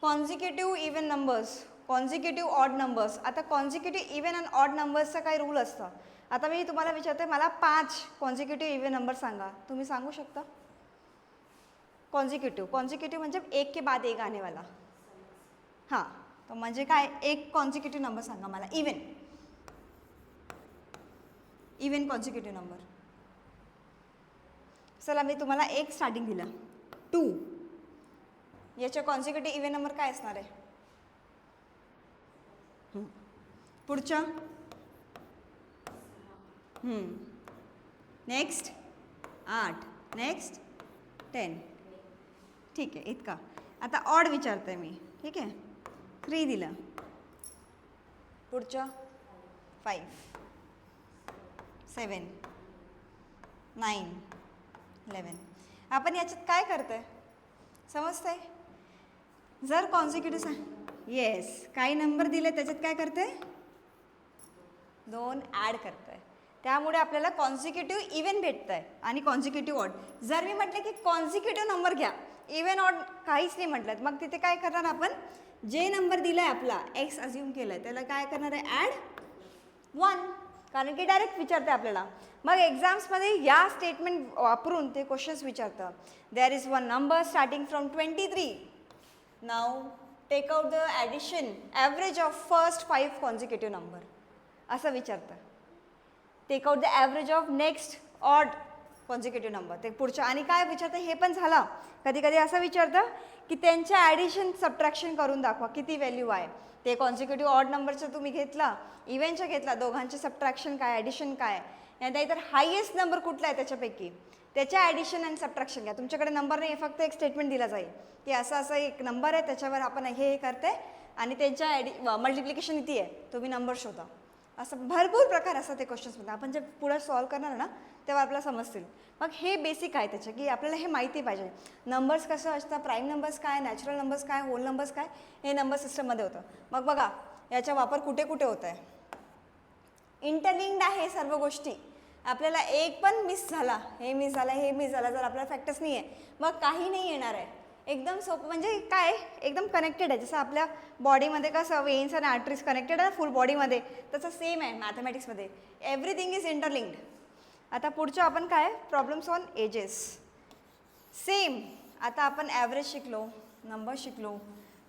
consecutive even numbers, consecutive odd numbers. आता कॉन्झिक्युटिव्ह इवन अँड ऑड नंबर्सचा काही रूल असतं. आता मी तुम्हाला विचारते मला 5 कॉन्झिक्युटिव्ह इवन नंबर सांगा, तुम्ही सांगू शकता. कॉन्झिक्युटिव्ह म्हणजे एक के बाद एक आने वाला. हां, तर म्हणजे काय, एक कॉन्झिक्युटिव्ह नंबर सांगा मला, इवन कॉन्झिक्युटिव्ह नंबर. चला मी तुम्हाला एक स्टार्टिंग दिलं 2, याच्या कॉन्झिक्युटिव्ह इवन नंबर काय असणार आहे, पुढच्या नेक्स्ट 8, नेक्स्ट 10, ठीक आहे इतका. आता ऑड विचारते मी, ठीक आहे, 3 दिलं, पुढच्या 5 7 9 11. आपण याच्यात काय करतोय समजतंय, जर कॉन्झिक्युटिव्ह येस काही नंबर दिले त्याच्यात काय करते 2 ॲड करतोय, त्यामुळे आपल्याला कॉन्झिक्युटिव्ह इवन भेटतं आहे आणि कॉन्झिक्युटिव्ह ऑड. जर मी म्हटलं की कॉन्झिक्युटिव्ह नंबर घ्या, इवन ऑड काहीच नाही म्हटलं, मग तिथे काय करणार आपण, जे नंबर दिला आहे आपला एक्स अज्युम केलं आहे त्याला काय करणार आहे ॲड 1, कारण की डायरेक्ट विचारते आपल्याला. मग एक्झाम्समध्ये या स्टेटमेंट वापरून ते क्वेश्चन्स विचारतं. There is one number starting from 23, now take out the addition average of first 5 consecutive number, असं विचारतं. Take out the average of next odd consecutive number, ते पुढच्या. आणि काय विचारतं हे पण झालं, कधी कधी असं विचारतं की त्यांच्या ॲडिशन सबट्रॅक्शन करून दाखवा किती व्हॅल्यू आहे. ते कॉन्झिक्युटिव्ह ऑड नंबरचं तुम्ही घेतला, इव्हेंटचं घेतला, दोघांचे सबट्रॅक्शन काय, ॲडिशन काय, नाहीतर हायेस्ट नंबर कुठला आहे त्याच्यापैकी त्याच्या ॲडिशन आणि सबट्रॅक्शन घ्या. तुमच्याकडे नंबर नाही, फक्त एक स्टेटमेंट दिला जाईल की असं असं एक नंबर आहे, त्याच्यावर आपण हे करते आणि त्यांच्या मल्टिप्लिकेशन किती आहे, तुम्ही नंबर शोधा. असं भरपूर प्रकार असतात ते क्वेश्चन्समध्ये. आपण जे पुढे सॉल्व करणार ना तेव्हा आपल्याला समजतील. मग हे बेसिक आहे त्याचं की आपल्याला हे माहिती पाहिजे. नंबर्स कसं असतं, प्राईम नंबर्स काय, नॅचरल नंबर्स काय, होल नंबर्स काय, हे नंबर सिस्टममध्ये होतं. मग बघा याचा वापर कुठे कुठे होत आहे. इंटरलिंक्ड आहे सर्व गोष्टी. आपल्याला एक पण मिस झाला, हे मिस झालं, हे मिस झालं, जर आपल्याला फॅक्टर्स नाही आहे मग काही नाही येणार आहे. एकदम सोपं, म्हणजे काय एकदम कनेक्टेड आहे. जसं आपल्या बॉडीमध्ये कसं वेन्स आणि आर्टरीज कनेक्टेड आहे फुल बॉडीमध्ये, तसं सेम आहे मॅथमॅटिक्समध्ये. Everything is interlinked. आता पुढचं आपण काय, प्रॉब्लेम्स ऑन एजेस. सेम आता आपण ॲव्हरेज शिकलो, नंबर शिकलो.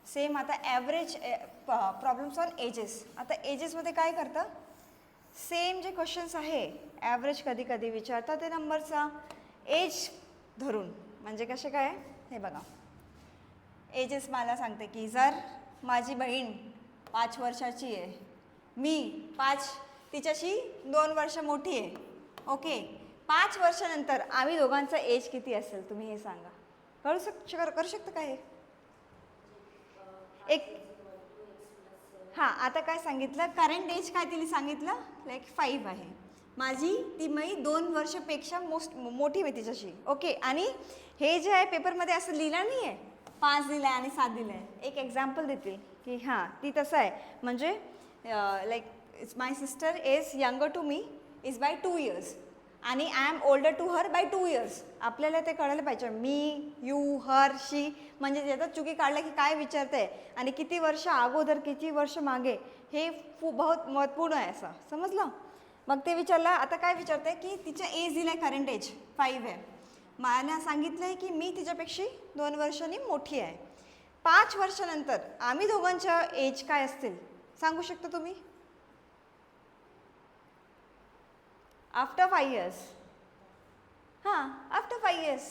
सेम आता ॲव्हरेज प्रॉब्लेम्स ऑन एजेस. आता एजेसमध्ये काय करतं, सेम जे क्वेश्चन्स आहे ॲव्हरेज कधी कधी विचारतात ते नंबरचा एज धरून. म्हणजे कसे काय, हे बघा एजेस मला सांगते की जर माझी बहीण 5 वर्षाची आहे, मी 5 तिच्याशी 2 वर्ष मोठी आहे. ओके, 5 वर्षानंतर आम्ही दोघांचा एज किती असेल तुम्ही हे सांगा. करू शकता काय हे एक. हां, आता काय सांगितलं, करंट एज काय तिने सांगितलं, लाईक 5 आहे माझी, ती मी 2 वर्षापेक्षा मोठी आहे तिच्याशी. ओके, आणि हे जे आहे पेपरमध्ये असं लिहिलं नाही आहे 5 दिलं आहे आणि 7 दिलं आहे. एक एक्झाम्पल देतील की हां ती तसं आहे, म्हणजे like my sister is younger to me is by 2 years आणि I am older to her by 2 years. आपल्याला ते कळायला पाहिजे. मी, यू, हर, शी, म्हणजे याच्यात चुकी काढलं की काय विचारते आणि किती वर्ष अगोदर किती वर्ष मागे, हे बहुत महत्त्वपूर्ण आहे. असं समजलं. मग ते विचारलं. आता काय विचारते की तिचं एज दिलं आहे, करंट एज 5 आहे. मला सांगितलं आहे की मी तिच्यापेक्षा 2 वर्षांनी मोठी आहे. 5 वर्षानंतर आम्ही दोघांच्या एज काय असतील सांगू शकता तुम्ही. After 5 years. हां, आफ्टर 5 years.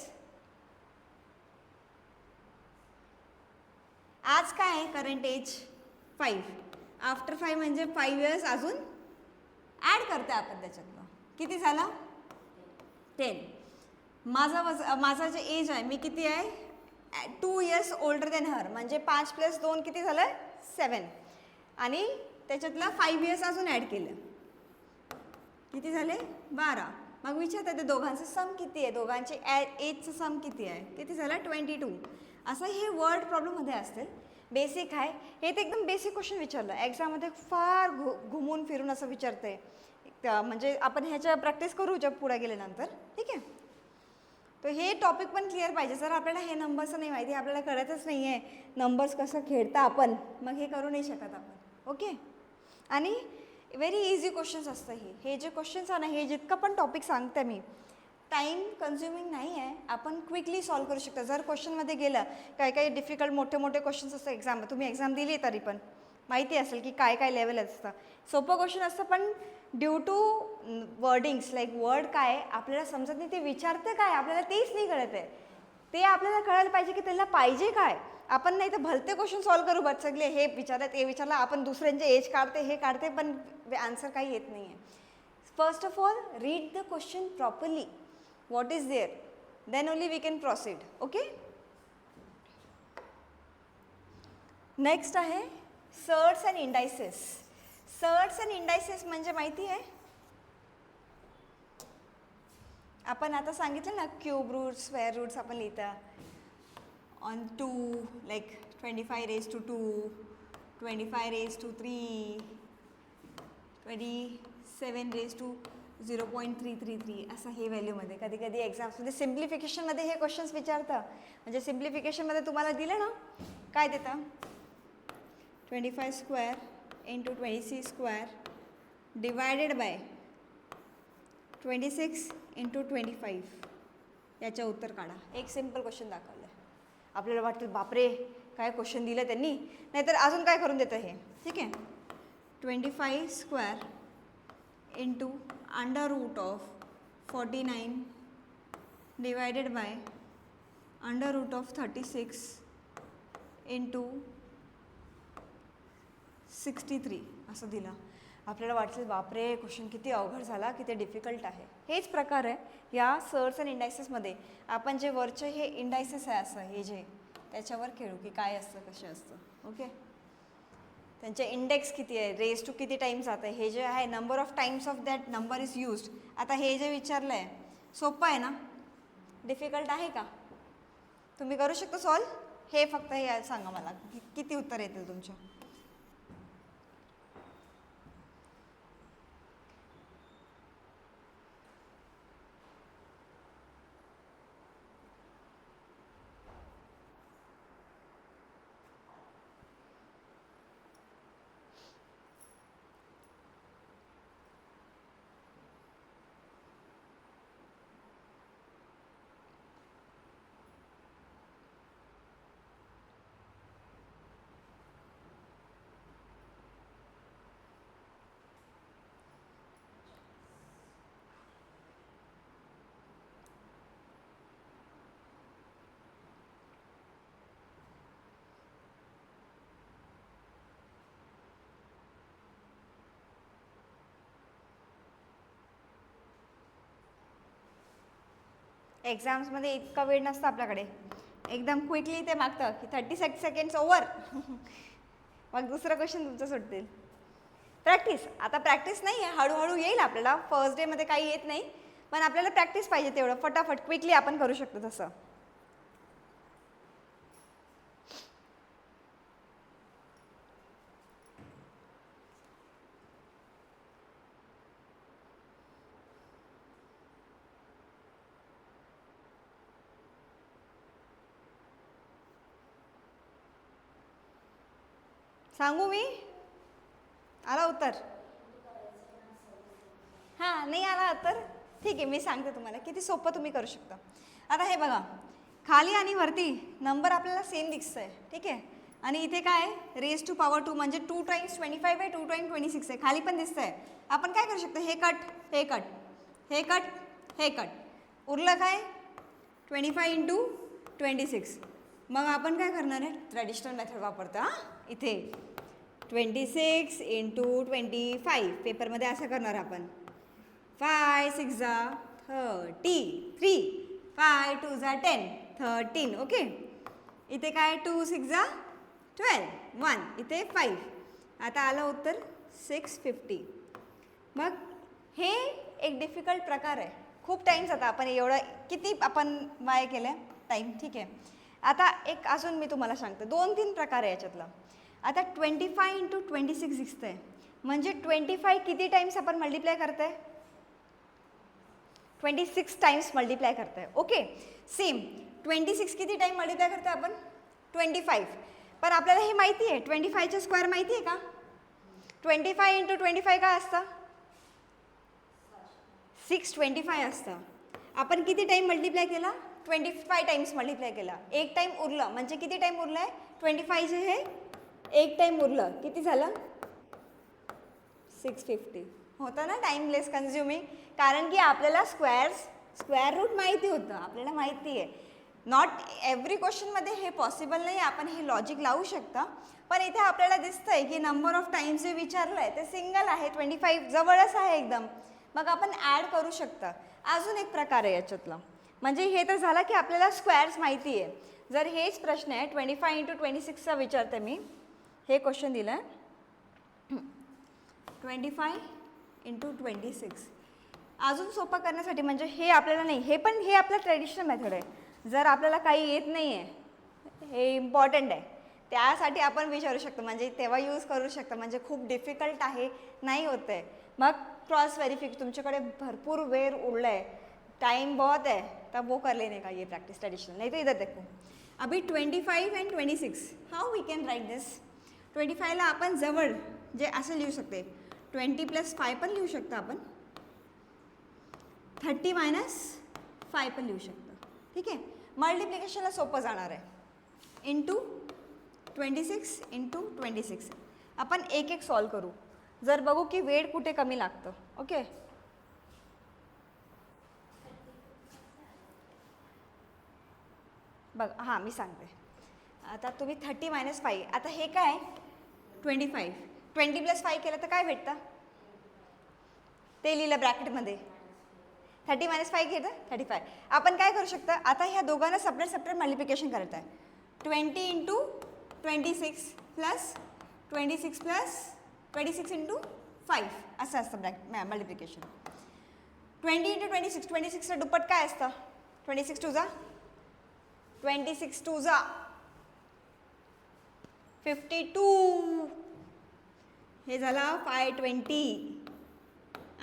आज काय आहे करंट एज 5. आफ्टर 5 म्हणजे 5 years अजून ॲड करते आपण त्याच्यातलं. किती झालं, 10. माझा जे एज आहे, मी किती आहे, 2 years ओल्डर दॅन हर, म्हणजे 5 + 2 किती झालं, 7. आणि त्याच्यातलं 5 years अजून ॲड केलं, किती झाले, 12. मग विचारतात ते दोघांचं सम किती आहे, दोघांचे एजचं सम किती आहे, किती झालं, 22. असं हे वर्ड प्रॉब्लेममध्ये असते. बेसिक आहे हे, तर एकदम बेसिक क्वेश्चन विचारलं एक्झाममध्ये, फार घुमून फिरून असं विचारते. म्हणजे आपण ह्याच्या प्रॅक्टिस करू जब पुढे गेल्यानंतर. ठीक आहे, तर हे टॉपिक पण क्लिअर पाहिजे. जर आपल्याला हे नंबर्सचं नाही माहिती, आपल्याला कळतच नाही आहे नंबर्स कसं खेळता आपण, मग हे करू नाही शकत आपण. ओके, आणि व्हेरी इझी क्वेश्चन्स असतं हे जे क्वेश्चन्स आहे ना, हे जितकं पण टॉपिक सांगते मी, टाईम कन्झ्युमिंग नाही आहे, आपण क्विकली सॉल्व करू शकतो. जर क्वेश्चनमध्ये गेलं, काही डिफिकल्ट मोठे मोठे क्वेश्चन्स असतं एक्झाम, तुम्ही एक्झाम दिली तरी पण माहिती असेल की काय काय लेवल असतं. सोपं क्वेश्चन असतं, पण due to wordings, like word काय आपल्याला समजत नाही, ते विचारतं काय आपल्याला तेच नाही कळत आहे. ते आपल्याला कळायला पाहिजे की त्याला पाहिजे काय. आपण नाही तर भलते क्वेश्चन सॉल्व करू, बट सगळे हे विचारलं ते विचारलं, आपण दुसऱ्यांचे एज काढते हे काढते, पण आन्सर काही येत नाही आहे. First of all read the question properly, what is there, then only we can proceed. Okay, next आहे surds and indices. Surds and indices म्हणजे माहिती आहे, आपण आता सांगितलं ना क्यूब रूट्स, स्क्वेअर रूट्स आपण लिहिता on 2, like 25 raised to 2, 25 raised to 3, 27 raised to 0.333, असं हे व्हॅल्यूमध्ये. कधी कधी एक्झाम्समध्ये सिम्प्लिफिकेशनमध्ये हे क्वेश्चन्स विचारतं. म्हणजे सिम्प्लिफिकेशनमध्ये तुम्हाला दिलं ना, काय देतं, 25 square into 26 square divided by 26 into 25, याचं उत्तर काढा. एक सिम्पल क्वेश्चन दाखवलं आहे. आपल्याला वाटतं बापरे काय क्वेश्चन दिलं त्यांनी, नाहीतर अजून काय करून देतं हे. ठीक आहे, 25 square into under root of 49 divided by under root of 36 into 63 असं दिलं. आपल्याला वाटलं बापरे क्वेश्चन किती अवघड झाला, किती डिफिकल्ट आहे. हेच प्रकार आहे या सर्ट्स अँड इंडायसेसमध्ये. आपण जे वरचे हे इंडायसेस आहे असं हे जे त्याच्यावर खेळू की काय असतं, कसे असतं. ओके, त्यांचे इंडेक्स किती आहे, रेज टू किती टाईम्स जातं आहे, हे जे आहे number of Times of that number is used. आता हे जे विचारलं आहे सोपं आहे ना, डिफिकल्ट आहे का? तुम्ही करू शकता सॉल्व. हे फक्त हे सांगा मला किती उत्तर येतील तुमच्या. एक्झाम्समध्ये इतका वेळ नसतं आपल्याकडे, एकदम क्विकली ते मागतं की 30 सेकंड्स ओव्हर. मग दुसरं क्वेश्चन तुमचं सुटतील. प्रॅक्टिस, आता प्रॅक्टिस नाही आहे, हळूहळू येईल आपल्याला. फर्स्ट डेमध्ये काही येत नाही, पण आपल्याला प्रॅक्टिस पाहिजे तेवढं. फटाफट क्विकली आपण करू शकतो तसं. सांगू मी? आला उत्तर? हां, नाही आला उत्तर? ठीक आहे, मी सांगते तुम्हाला किती सोपं तुम्ही करू शकता. आता हे बघा, खाली आणि वरती नंबर आपल्याला सेम दिसतं आहे, ठीक आहे. आणि इथे काय रेज टू पॉवर 2 म्हणजे 2 टाइम्स 25 आहे, 2 टाइम्स 26 आहे. खाली पण दिसतं आहे. आपण काय करू शकतो, हे कट, हे कट, हे कट, हे कट. उरलं काय 25 इंटू 26. मग आपण काय करणार आहे, ट्रॅडिशनल मेथड वापरतो. हां, इथे 26 इंटू 25 पेपरमध्ये असं करणार आपण. 5 6 जा 30, 3 5 2 जा 10, 13. ओके, इथे काय 2 6 जा 12, 1 इथे 5. आता आलं उत्तर 650. मग हे एक डिफिकल्ट प्रकार आहे. खूप टाईम जाता, आपण एवढं किती आपण वाया केलं टाईम. ठीक आहे, आता एक अजून मी तुम्हाला सांगते, 2-3 प्रकार आहे याच्यातला. आता 25 इंटू 26 दिसतं आहे, म्हणजे 25 किती टाईम्स आपण मल्टिप्लाय करत आहे, 26 टाइम्स मल्टिप्लाय करत आहे. ओके, सेम 26 किती टाईम मल्टिप्लाय करतो आपण, 25. पण आपल्याला हे माहिती आहे 25चे स्क्वेअर माहिती आहे का, 25 इंटू 25 काय असतं, 625 असतं. आपण किती टाईम मल्टिप्लाय केला, 25 टाइम्स मल्टिप्लाय केला. एक टाईम उरलं, म्हणजे किती टाईम उरलं आहे 25चे, हे एक टाईम उरलं, किती झालं 650. होतं ना टाईमलेस कन्झ्युमिंग, कारण की आपल्याला स्क्वेअर रूट माहिती होतं, आपल्याला माहिती आहे. नॉट एव्हरी क्वेश्चनमध्ये हे पॉसिबल नाही, आपण हे लॉजिक लावू शकता. पण इथे आपल्याला दिसतं आहे की नंबर ऑफ टाईम्स जे विचारलं आहे ते सिंगल आहे, 25 जवळच आहे एकदम. मग आपण ॲड करू शकता. अजून एक प्रकार आहे याच्यातला, म्हणजे हे तर झालं की आपल्याला स्क्वेअर्स माहिती आहे. जर हेच प्रश्न आहे 25 इंटू 26चा विचारते मी, हे क्वेश्चन दिलं आहे 25 इंटू 26. अजून सोपं करण्यासाठी, म्हणजे हे आपल्याला नाही, हे पण हे आपलं ट्रेडिशनल मेथड आहे. जर आपल्याला काही येत नाही आहे, हे इम्पॉर्टंट आहे, त्यासाठी आपण विचारू शकतो, म्हणजे तेव्हा यूज करू शकतो. म्हणजे खूप डिफिकल्ट आहे, नाही होत आहे, मग क्रॉस वेरीफिकेशन. तुमच्याकडे भरपूर वेळ उरला आहे, टाइम बहुत है, तब वो कर लेने का ये प्रैक्टिस ट्रेडिशनल. नहीं तो इधर देखो, अभी 25 and 26 how we can write this. 25ला आपण जवळ जे असं लिहू शकते, 20 + 5 पण लिहू शकतो आपण, 30 - 5 पण लिहू शकतो. ठीक आहे, मल्टिप्लिकेशनला सोपं जाणार आहे. इंटू 26 इंटू 26 आपण एक एक सॉल्व करू, जर बघू की वेळ कुठे कमी लागतं. ओके, बघ, हां मी सांगते. आता तुम्ही 30 - 5, आता हे काय 25, 20 + 5 केलं तर काय भेटतं, ते लिहिलं ब्रॅकेटमध्ये. 30 - 5 घेतं 35. आपण काय करू शकता, आता ह्या दोघांना सेपरेट मल्टिप्लिकेशन करत आहे. 20 इंटू 26 प्लस 26 प्लस 26 इंटू 5 असं असतं मल्टिप्लिकेशन. 20 इंटू 26, 26चं दुप्पट काय असतं? 26 टू जा 52. हे झाला 520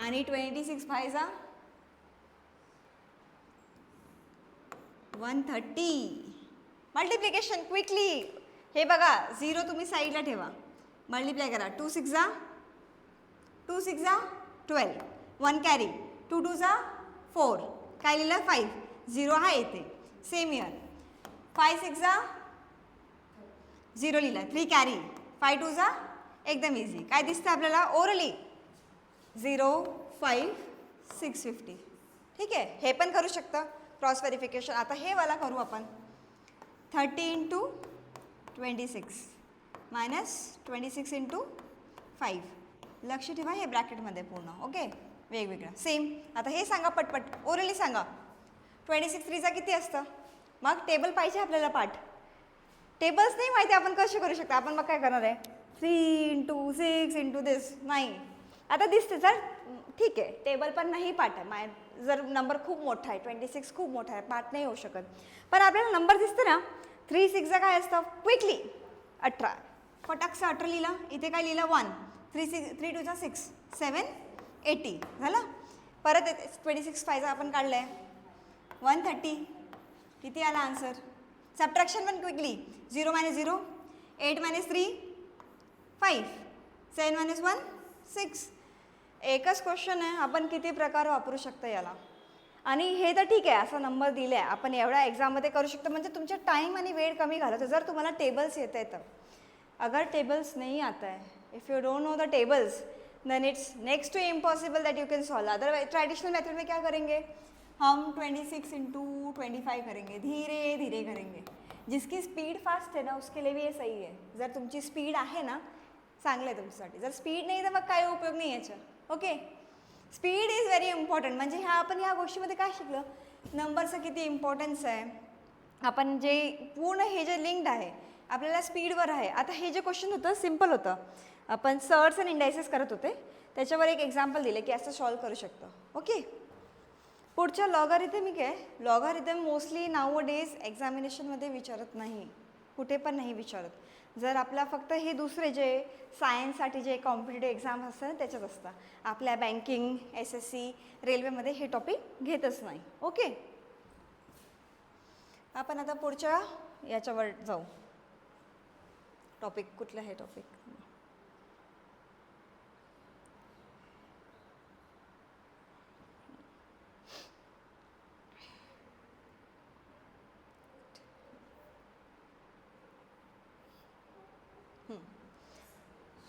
आणि 26 5 जा 130. Multiplication quickly. हे बघा 0 तुम्ही साईडला ठेवा, मल्टिप्लाय करा. 2 6 जा 12, 1 कॅरी, 2 2 जा 4, काय लिहिलं 5, 0 हा येते. सेम इयर 5 6 जा 0 लिहिलं, 3 कॅरी, 5 2 जा एकदम इझी. काय दिसतं आपल्याला ओरली 0 5 650. ठीक आहे, हे पण करू शकतं क्रॉस व्हेरिफिकेशन. आता हे वाला करू आपण. 30 इंटू 26 मायनस 26 इंटू 5. लक्ष ठेवा हे ब्रॅकेटमध्ये पूर्ण. ओके, वेगवेगळं सेम. आता हे सांगा पटपट, ओरली सांगा. 26 3 चा किती असतं? मग टेबल पाहिजे आपल्याला पाठ. टेबल्स नाही माहिती आपण कसे करू शकतो. आपण मग काय करणार आहे? 3 इंटू 6 इंटू दिस नाही. आता दिसते सर, ठीक आहे, टेबल पण नाही पाठ आहे. जर नंबर खूप मोठा आहे, 26 खूप मोठा आहे, पाठ नाही होऊ शकत. पण आपल्याला नंबर दिसते ना, 3 6 काय असतं? क्विकली 18. फटाकसा 18 लिहिलं, इथे काय लिहिलं 1, 3 2 6 7 80 झालं. परत 26 5 आपण काढलं आहे 130. किती आला आन्सर? सबट्रॅक्शन पण क्विकली. 0 - 0, 8 - 3 5, 7 - 1 6. एकच क्वेश्चन आहे, आपण किती प्रकार वापरू शकतो याला. आणि हे तर ठीक आहे, असा नंबर दिला आहे, आपण एवढ्या एक्झाममध्ये करू शकतो. म्हणजे तुमच्या टाईम आणि वेळ कमी घालवतो. जर तुम्हाला टेबल्स येत आहे तर. अगर टेबल्स नहीं आता है, if you don't know the tables, then it's next to impossible that you can solve. Otherwise traditional method में क्या करेंगे हम? 26 इंटू 25 करेंगे, धीरे धीरे करेंगे. जिसकी स्पीड फास्ट है ना उसके लिए भी ये सही है. जर तुमची स्पीड आहे ना, चांगलं आहे तुमच्यासाठी. जर स्पीड नाही तर मग काय उपयोग नाही याचा. Okay, speed is very important. म्हणजे ह्या आपण ह्या गोष्टीमध्ये काय शिकलं? नंबरचं किती इम्पॉर्टन्स आहे. आपण जे पूर्ण हे जे लिंक्ड आहे आपल्याला स्पीडवर आहे. आता हे जे क्वेश्चन होतं सिम्पल होतं. आपण सर्ट्स अँड इंडायसेस करत होते, त्याच्यावर एक एक्झाम्पल दिलं की असं सॉल्व करू शकतो. ओके, पुढच्या लॉगॅरिथमिक आहे. लॉगॅरिथम मोस्टली नाऊ डेज एक्झामिनेशनमध्ये विचारत नाही, कुठे पण नाही विचारत. जर आपला फक्त हे दुसरे जे सायन्ससाठी जे कॉम्पिटेटिव्ह एक्झाम असतात त्याच्यात असतं. आपल्या बँकिंग, SSC, रेल्वेमध्ये हे टॉपिक घेतच नाही. ओके, आपण आता पुढच्या याच्यावर जाऊ. टॉपिक कुठलं आहे? Topic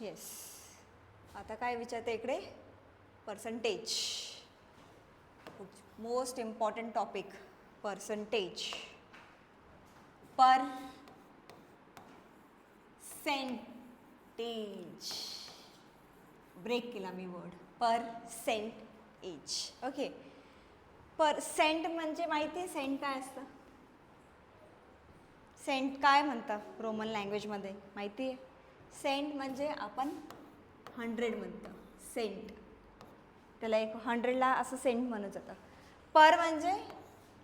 yes. आता काय विचारते इकडे? Percentage. Most important topic percentage. Percentage. Break केला मी वर्ड. पर्सेंटेज. ओके, पर्सेंट म्हणजे माहिती आहे सेंट काय असतं? सेंट काय म्हणतात रोमन लँग्वेजमध्ये माहिती आहे? सेंट म्हणजे आपण 100 म्हणतो सेंट. त्याला एक 100ला असं सेंट म्हणत जातं. पर म्हणजे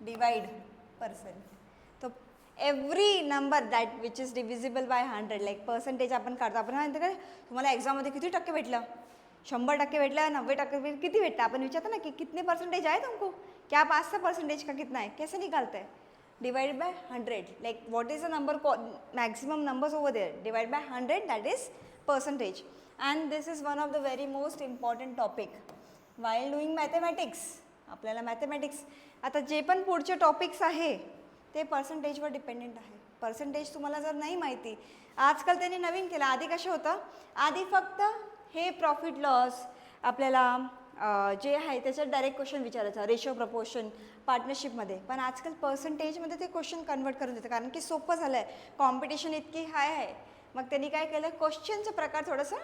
डिवाइड पर्सेंट. तो every number that which is divisible by 100 like percentage आपण काढतो. आपण म्हणतो का तुम्हाला एक्झाममध्ये किती टक्के भेटलं? 100% भेटलं, 90% किती भेटलं? आपण विचारतो ना की कितने परसेंटेज आहे तुमको, क्या आप 5 परसेंटेज का कितना है, कैसे निकालते हैं? Divided by 100, like what is the number, maximum numbers over there, divide by 100, that is percentage. And this is one of the very most important topic while doing mathematics. आपल्याला मॅथमॅटिक्स आता जे पण पुढचे टॉपिक्स आहे ते पर्सेंटेजवर dependent आहे. Percentage तुम्हाला जर नाही माहिती, आजकाल त्यांनी नवीन केलं. आधी कसं होतं, आधी फक्त हे प्रॉफिट लॉस आपल्याला जे आहे त्याच्यात डायरेक्ट क्वेश्चन विचारायचा, रेशो प्रपोर्शन पार्टनरशिपमध्ये. पण आजकाल पर्सेंटेजमध्ये ते क्वेश्चन कन्वर्ट करून देतं, कारण की सोपं झालं आहे. कॉम्पिटिशन इतकी हाय आहे, मग त्यांनी काय केलं, क्वेश्चनचं प्रकार थोडंसं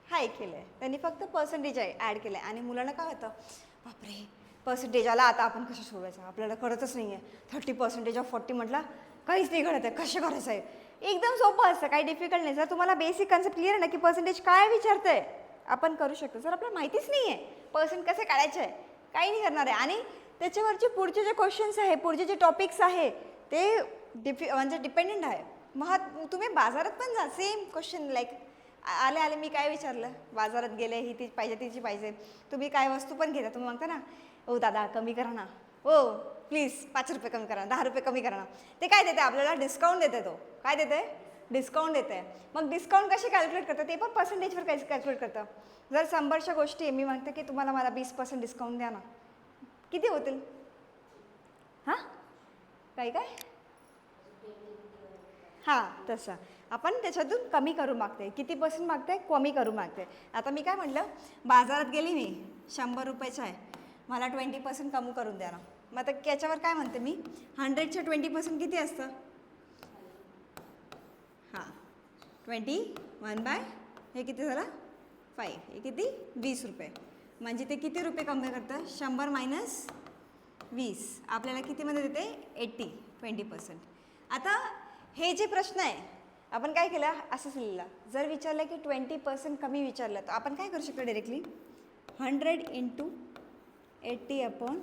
हाय केलं आहे. त्यांनी फक्त पर्सेंटेज ॲड केलं आहे. आणि मुलांना काय होतं, बापरे पर्सेंटेज आला, आता आपण कसं सोडवायचं, आपल्याला कळतच नाही आहे. 30% ऑफ 40 म्हटलं काहीच नाही कळत आहे, कसे करायचं आहे. एकदम सोपं असतं, काही डिफिकल्ट नाही. जर तुम्हाला बेसिक कन्सेप्ट क्लिअर आहे ना की पर्सेंटेज काय विचारतंय आपण करू शकतो. जर आपल्याला माहितीच नाही आहे पर्सेंट कसे काढायचे आहे, काही नाही करणार आहे. आणि त्याच्यावरचे पुढचे जे क्वेश्चन्स आहे, पुढचे जे टॉपिक्स आहे ते म्हणजे डिपेंडेंट आहे. तुम्ही बाजारात पण जा, सेम क्वेश्चन लाईक आले मी काय विचारलं, बाजारात गेले, ही ती पाहिजे तिची पाहिजे. तुम्ही काय वस्तू पण घेता, तुम्ही म्हणता ना ओ दादा कमी करा ना, हो प्लीज 5 रुपये कमी करा, 10 रुपये कमी करा ना. ते काय देते आपल्याला, डिस्काउंट देते. तो काय देते, डिस्काउंट देते. मग डिस्काउंट कसे कॅल्क्युलेट करतं, ते पण पर्सेंटेजवर कॅल्क्युलेट करतं. जर 100च्या गोष्टी आहे, मी म्हणते की तुम्हाला मला 20% डिस्काउंट द्या ना, किती होतील? हां काय काय हां तसं आपण त्याच्यातून कमी करून मागते. किती पर्सेंट मागते, कमी करून मागते. आता मी काय म्हटलं, बाजारात गेली मी, 100 रुपयाचं आहे, मला 20% कमी करून द्या ना. मग आता याच्यावर काय म्हणते मी, 100च्या 20% किती असतं? हां 21 हे किती झालं 5, हे किती 20 रुपये. म्हणजे ते किती रुपये कमी करतं, 100 मायनस 20 आपल्याला कितीमध्ये देते 80, 20%. आता हे जे प्रश्न आहे आपण काय केलं, असंच लिहिलं. जर विचारलं की 20% कमी विचारलं तर आपण काय करू शकतो डायरेक्टली, 100 × 80 अपॉन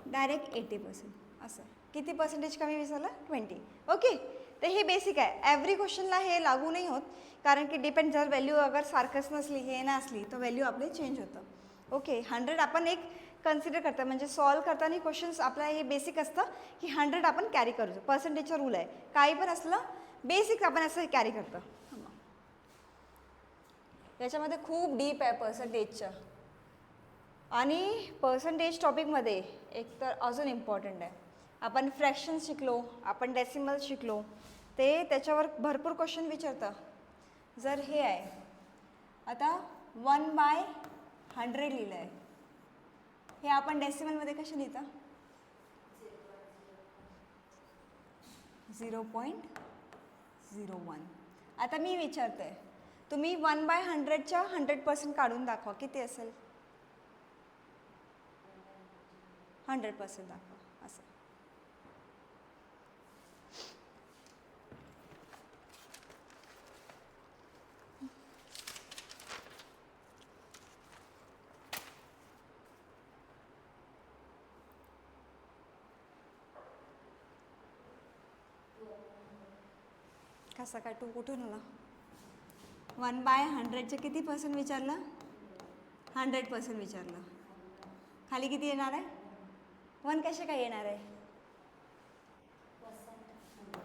डायरेक्ट 80%. असं किती पर्सेंटेज कमी विचारलं, 20. ओके, तर हे बेसिक आहे. एव्हरी क्वेश्चनला हे लागू नाही होत, कारण की डिपेंड, जर व्हॅल्यू अगर सारखंच नसली, हे ना असली, तर व्हॅल्यू आपले चेंज होतं. ओके, 100 आपण एक कन्सिडर करतो, म्हणजे सॉल्व करताना क्वेश्चन्स आपलं हे बेसिक असतं की 100 आपण कॅरी करू. पर्सेंटेजचा रूल आहे, काही पण असलं बेसिक आपण असं कॅरी करतो. याच्यामध्ये खूप डीप आहे पर्सेंटेजचं. आणि पर्सेंटेज टॉपिकमध्ये एक तर अजून इम्पॉर्टंट आहे, आपण फ्रॅक्शन शिकलो, आपण डेसिमल शिकलो, ते त्याच्यावर भरपूर क्वेश्चन विचारतं. जर हे आहे, आता 1/100 लिहिलं आहे, हे आपण डेसिमलमध्ये कसे लिहिता, 0.01. आता मी विचारते, तुम्ही 1/100च्या 100% काढून दाखवा, किती असेल, 100% दाखवा. असं कसा काय, टू कुठून आला, 1/100चे किती पर्सेंट विचारलं, 100% विचारलं. खाली किती येणार आहे, 1 कसे काय येणार आहे,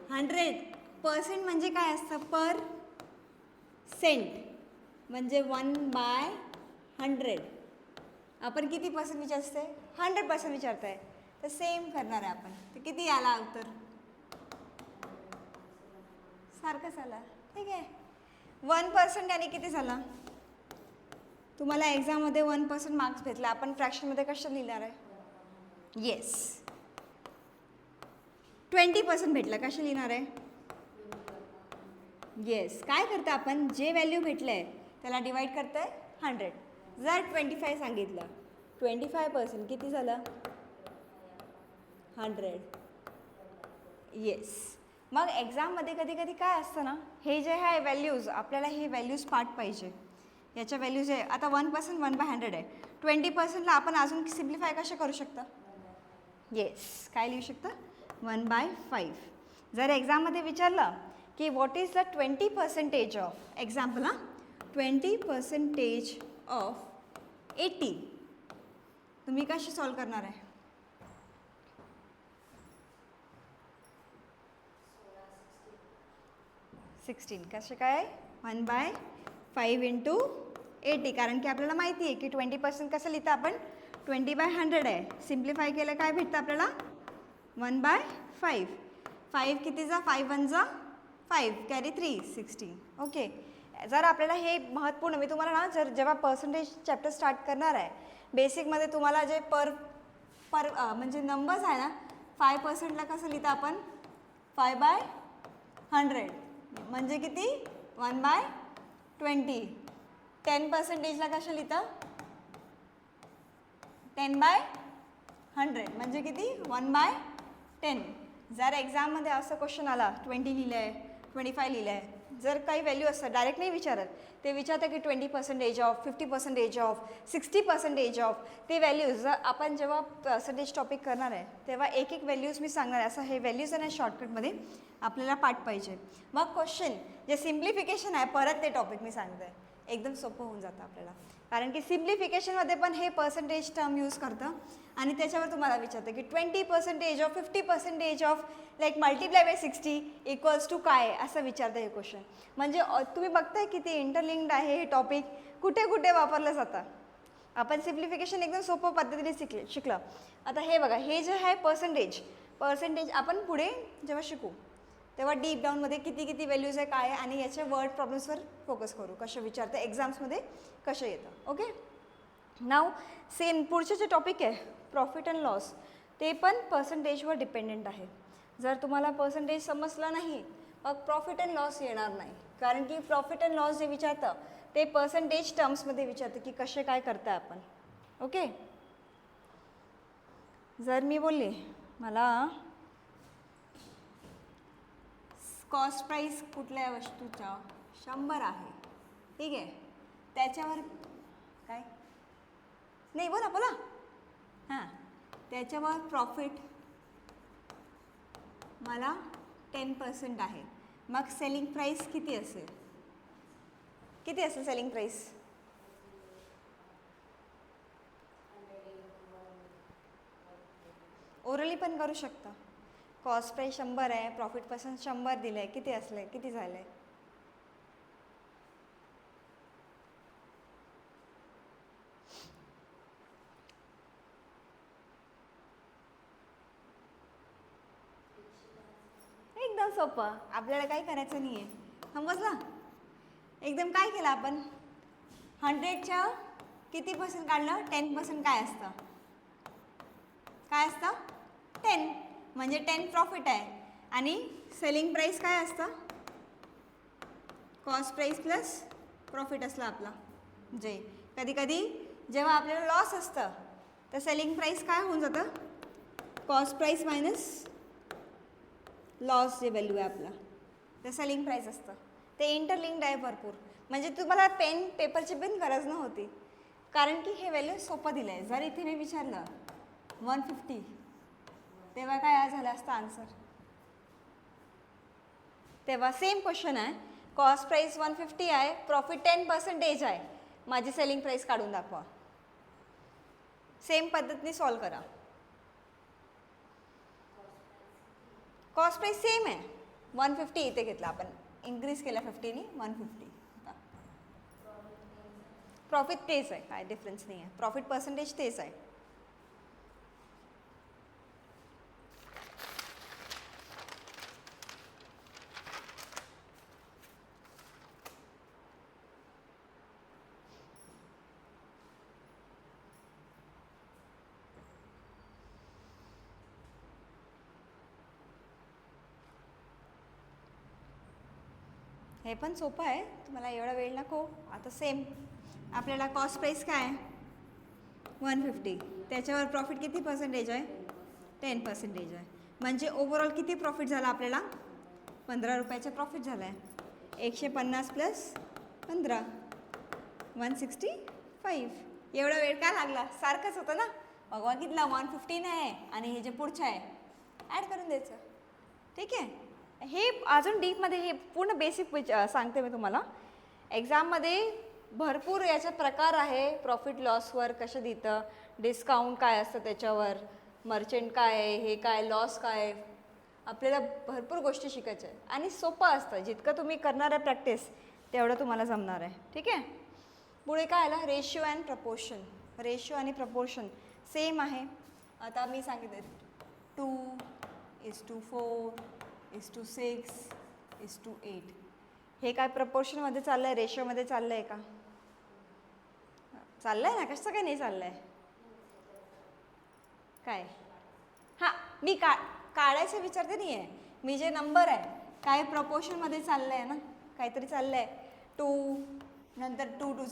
100%. म्हणजे काय असतं, पर सेंट, म्हणजे 1/100. आपण किती पर्सेंट विचारते, 100% विचारत आहे, तर सेम करणार आहे आपण. तर किती आला उत्तर, सारखंच आला. ठीक आहे, 1% आणि किती झाला, तुम्हाला एक्झाममध्ये 1% मार्क्स भेटला, आपण फ्रॅक्शनमध्ये कसं लिहिणार आहे, येस 20% भेटलं, कसे लिहिणार आहे, येस. काय करतं आपण, जे व्हॅल्यू भेटलं आहे त्याला डिवाईड करतं आहे 100. जर 25 सांगितलं, 25% किती झालं, 100. येस. मग एक्झाममध्ये कधी कधी काय असतं ना, हे जे आहे व्हॅल्यूज, आपल्याला हे व्हॅल्यूज पाठ पाहिजे. याच्या व्हॅल्यूज आहे, आता 1% 1/100 आहे, 20%ला आपण अजून सिम्प्लिफाय कशा करू शकता, येस काय लिहू शकता, 1/5. जर एक्झाममध्ये विचारलं की what is the 20% of, example 20% of 80, तुम्ही कशी सॉल्व करणार आहे, 16 कसे काय, 1/5 × 80. कारण की आपल्याला माहिती आहे की 20% कसं लिहितं आपण, 20/100 आहे, सिम्प्लिफाय केलं काय भेटतं आपल्याला, 1/5. 5 कितीचा, 5 1 जा 5, कॅरी 3, 16. ओके, जर आपल्याला हे महत्त्वपूर्ण, मी तुम्हाला ना जेव्हा पर्सेंटेज चॅप्टर स्टार्ट करणार आहे, बेसिकमध्ये तुम्हाला जे म्हणजे नंबर्स आहे ना, 5%ला कसं लिहितं आपण, 5/100 म्हणजे किती, 1/20. 10%ला कसं लिहितं, 10/100 म्हणजे किती, 1/10. जर एक्झाममध्ये असं क्वेश्चन आला 20 लिहिलं आहे 25 लिहिलं आहे, जर काही व्हॅल्यू असतं डायरेक्ट नाही विचारत, ते विचारतं की 20% ऑफ, 50% ऑफ, 60% ऑफ. ते व्हॅल्यूज जर आपण जेव्हा पर्सेंटेज टॉपिक करणार आहे तेव्हा एक एक व्हॅल्यूज मी सांगणार आहे. असं हे व्हॅल्यूज आहे ना शॉर्टकटमध्ये आपल्याला पाठ पाहिजे. मग क्वेश्चन जे सिम्प्लिफिकेशन आहे परत ते टॉपिक मी सांगते आहे, एकदम सोपं होऊन जातं आपल्याला. कारण की सिम्प्लिफिकेशनमध्ये पण हे पर्सेंटेज टर्म यूज करतं आणि त्याच्यावर तुम्हाला विचारतं की 20% off, 50% off, like multiply by 60 equals to काय, असं विचारतं हे क्वेश्चन. म्हणजे तुम्ही बघताय किती इंटरलिंक्ड आहे हे टॉपिक, कुठे कुठे वापरलं जातं. आपण सिम्प्लिफिकेशन एकदम सोपं पद्धतीने शिकलं. आता हे बघा, हे जे आहे पर्सेंटेज आपण पुढे जेव्हा शिकू तेव्हा डीप डाऊनमध्ये किती किती व्हॅल्यूज आहे काय आहे आणि याच्या वर्ड प्रॉब्लेम्सवर फोकस करू, कसे विचारतं एक्झाम्समध्ये कसं येतं. ओके, नाव सेम पुढचे जे टॉपिक आहे प्रॉफिट अँड लॉस, ते पण पर्सेंटेजवर डिपेंडेंट आहे. जर तुम्हाला पर्सेंटेज समजलं नाही मग प्रॉफिट अँड लॉस येणार नाही. कारण की प्रॉफिट अँड लॉस जे विचारतं ते पर्सेंटेज टर्म्समध्ये विचारतं की कसे काय करताय आपण. ओके, जर मी बोलले मला कॉस्ट प्राईस कुठल्या वस्तूचा 100 आहे, ठीक आहे, त्याच्यावर काय नाही बोला बोला हां, त्याच्यावर प्रॉफिट मला 10% आहे, मग सेलिंग प्राईस किती असेल, किती असेल सेलिंग प्राईस? ओरली पण करू शकता. कॉस्ट प्राईस 100 आहे, प्रॉफिटपासून 100 दिलं आहे, किती असलं, किती झालं आहे? एकदम सोपं, आपल्याला काही करायचं नाही आहे, समजलं? एकदम काय केलं आपण, 100च्या किती पर्सेंट काढलं, 10% काय असतं, काय असतं 10, म्हणजे 10 प्रॉफिट आहे. आणि सेलिंग प्राईस काय असतं, कॉस्ट प्राईस प्लस प्रॉफिट असलं आपला. जे कधी कधी जेव्हा आपल्याला लॉस असतं तर सेलिंग प्राईस काय होऊन जातं, कॉस्ट प्राईस मायनस लॉस जे व्हॅल्यू आहे आपला ते सेलिंग प्राईस असतं. ते इंटरलिंक्ड आहे भरपूर. म्हणजे तुम्हाला पेन पेपरची पण गरज नव्हती, कारण की हे व्हॅल्यू सोपं दिलं आहे. जर इथे मी विचारलं 150 तेव्हा काय झालं असतं आन्सर, तेव्हा सेम क्वेश्चन आहे, कॉस्ट प्राईस 150 आहे, प्रॉफिट 10% आहे, माझी सेलिंग प्राईस काढून दाखवा. सेम पद्धतीने सॉल्व करा. कॉस्ट प्राईस सेम आहे 150, इथे घेतला आपण, इन्क्रीज केला 50ने 150. प्रॉफिट तेच आहे, काय डिफरन्स नाही आहे, प्रॉफिट पर्सेंटेज तेच आहे. हे पण सोपं आहे, तुम्हाला एवढा वेळ नको. आता सेम आपल्याला कॉस्ट प्राईस काय आहे 150, त्याच्यावर प्रॉफिट किती पर्सेंटेज आहे 10% आहे. म्हणजे ओव्हरऑल किती प्रॉफिट झाला आपल्याला, 15 रुपयाचा प्रॉफिट झाला आहे. 150 प्लस 15 165. एवढा वेळ का लागला, सारखंच होतं ना. मग बघितलं 115 आहे आणि हे जे पुढचं आहे ॲड करून द्यायचं. ठीक आहे, हे अजून डीपमध्ये हे पूर्ण बेसिक सांगते मी तुम्हाला. एक्झाममध्ये भरपूर याचे प्रकार आहे, प्रॉफिट लॉसवर कसे देतं, डिस्काउंट काय असतं त्याच्यावर, मर्चंट काय आहे, हे काय लॉस काय, आपल्याला भरपूर गोष्टी शिकायच्या आहे. आणि सोपं असतं, जितकं तुम्ही करणार आहे प्रॅक्टिस तेवढं तुम्हाला जमणार आहे. ठीक आहे, पुढे काय आलं, रेशिओ अँड प्रपोर्शन. रेशिओ आणि प्रपोर्शन सेम आहे. आता मी सांगितलं 2:4:6:8. हे काय प्रपोर्शनमध्ये चाललं आहे, रेशिओमध्ये चाललं आहे का, चाललं आहे ना, कसं काय नाही चाललं आहे काय. हां, मी काढायचं विचारते नाही आहे, मी जे नंबर आहे काय प्रपोर्शनमध्ये चाललं आहे ना, काहीतरी चाललं आहे 2, नंतर 2 2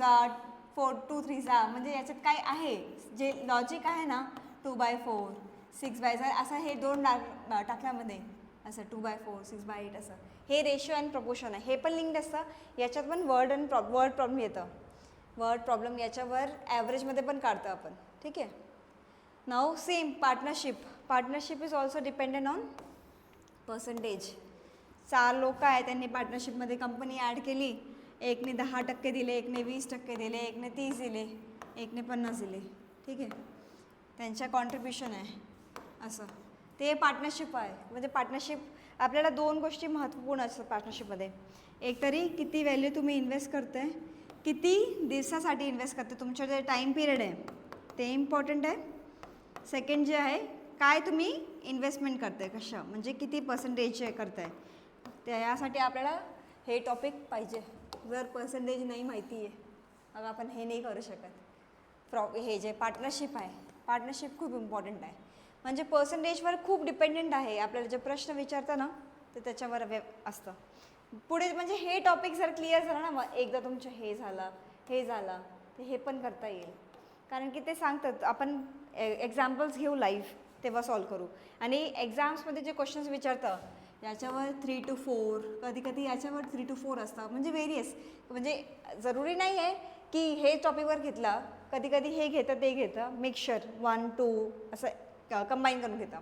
4 2 3, म्हणजे याच्यात काय आहे जे लॉजिक आहे ना, 2/4 6/4 असं हे 2 टाकल्यामध्ये असं 2/4 6/8 असं हे रेशिओ अँड प्रपोर्शन आहे. हे पण लिंक्ड असतं. याच्यात पण वर्ड प्रॉब्लेम येतं. वर्ड प्रॉब्लेम याच्यावर ॲव्हरेजमध्ये पण काढतो आपण. ठीक आहे. Now same partnership is also dependent on percentage. 4 लोक आहे, त्यांनी पार्टनरशिपमध्ये कंपनी ॲड केली. एकने 10% दिले, एकने 20% दिले, एकने 30 दिले, एकने 50 दिले. ठीक आहे. त्यांच्या कॉन्ट्रीब्युशन आहे असं. ते पार्टनरशिप आहे. म्हणजे पार्टनरशिप आपल्याला 2 गोष्टी महत्त्वपूर्ण असतात पार्टनरशिपमध्ये. एक तरी किती व्हॅल्यू तुम्ही इन्व्हेस्ट करते, किती दिवसासाठी इन्व्हेस्ट करते, तुमचं जे टाईम पिरियड आहे ते इम्पॉर्टंट आहे. सेकंड जे आहे काय तुम्ही इन्व्हेस्टमेंट करताय, कशा म्हणजे किती पर्सेंटेज करताय. त्यासाठी आपल्याला हे टॉपिक पाहिजे. जर पर्सेंटेज नाही माहिती आहे मग आपण हे नाही करू शकत. हे जे पार्टनरशिप आहे, पार्टनरशिप खूप इम्पॉर्टंट आहे. म्हणजे पर्सेंटेजवर खूप डिपेंडेंट आहे. आपल्याला जे प्रश्न विचारतं ना ते त्याच्यावर असतं. पुढे म्हणजे हे टॉपिक जर क्लिअर झालं ना, मग एकदा तुमचं हे झालं तर हे पण करता येईल. कारण की ते सांगतात आपण एक्झाम्पल्स घेऊ लाईव्ह तेव्हा सॉल्व करू. आणि एक्झाम्समध्ये जे क्वेश्चन्स विचारतं याच्यावर 3 to 4 कधी याच्यावर 3 to 4 असतं. म्हणजे वेरियस, म्हणजे जरुरी नाही आहे की हे टॉपिकवर घेतला, कधी हे घेतं ते घेतं, मिक्सचर 1 2 असं कंबाईन करून घेतं.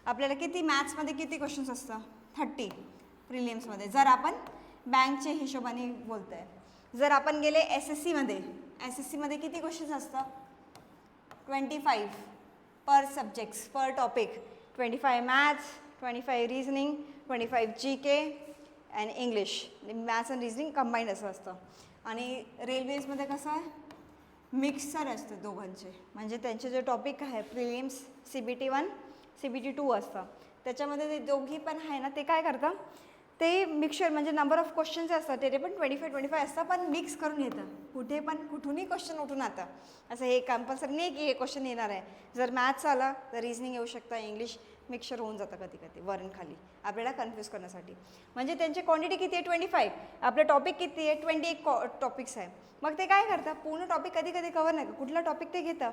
आपल्याला किती मॅथ्समध्ये किती क्वेश्चन्स असतं 30 प्रिलिम्समध्ये. जर आपण बँकच्या हिशोबाने बोलतो आहे. जर आपण गेले एस एस सीमध्ये किती क्वेश्चन्स असतं 25 per subjects per topic. 25 maths, 25 reasoning, 25 GK and English. Maths and reasoning combined असं असतं. आणि रेल्वेजमध्ये कसं आहे मिक्सर असतं दोघांचे. म्हणजे त्यांचे जे टॉपिक आहे प्रिलिम्स CBT 1 CBT 2 असतं. त्याच्यामध्ये ते दोघी पण आहे ना, ते काय करतं ते मिक्सचर म्हणजे नंबर ऑफ क्वेश्चन्स असतात ते पण 25 असतं, पण मिक्स करून येतं. कुठे पण कुठूनही क्वेश्चन उठून आता असं हे कंपल्सरी नाही की हे क्वेश्चन येणार आहे. जर मॅथ्स आला तर रिझनिंग येऊ शकतं, इंग्लिश मिक्सचर होऊन जातं कधी वरून खाली आपल्याला कन्फ्यूज करण्यासाठी. म्हणजे त्यांची क्वांटिटी किती आहे 25, आपलं टॉपिक किती आहे 21 टॉपिक्स आहे. मग ते काय करतात पूर्ण टॉपिक कधी कवर नाही. कुठला टॉपिक ते घेतं,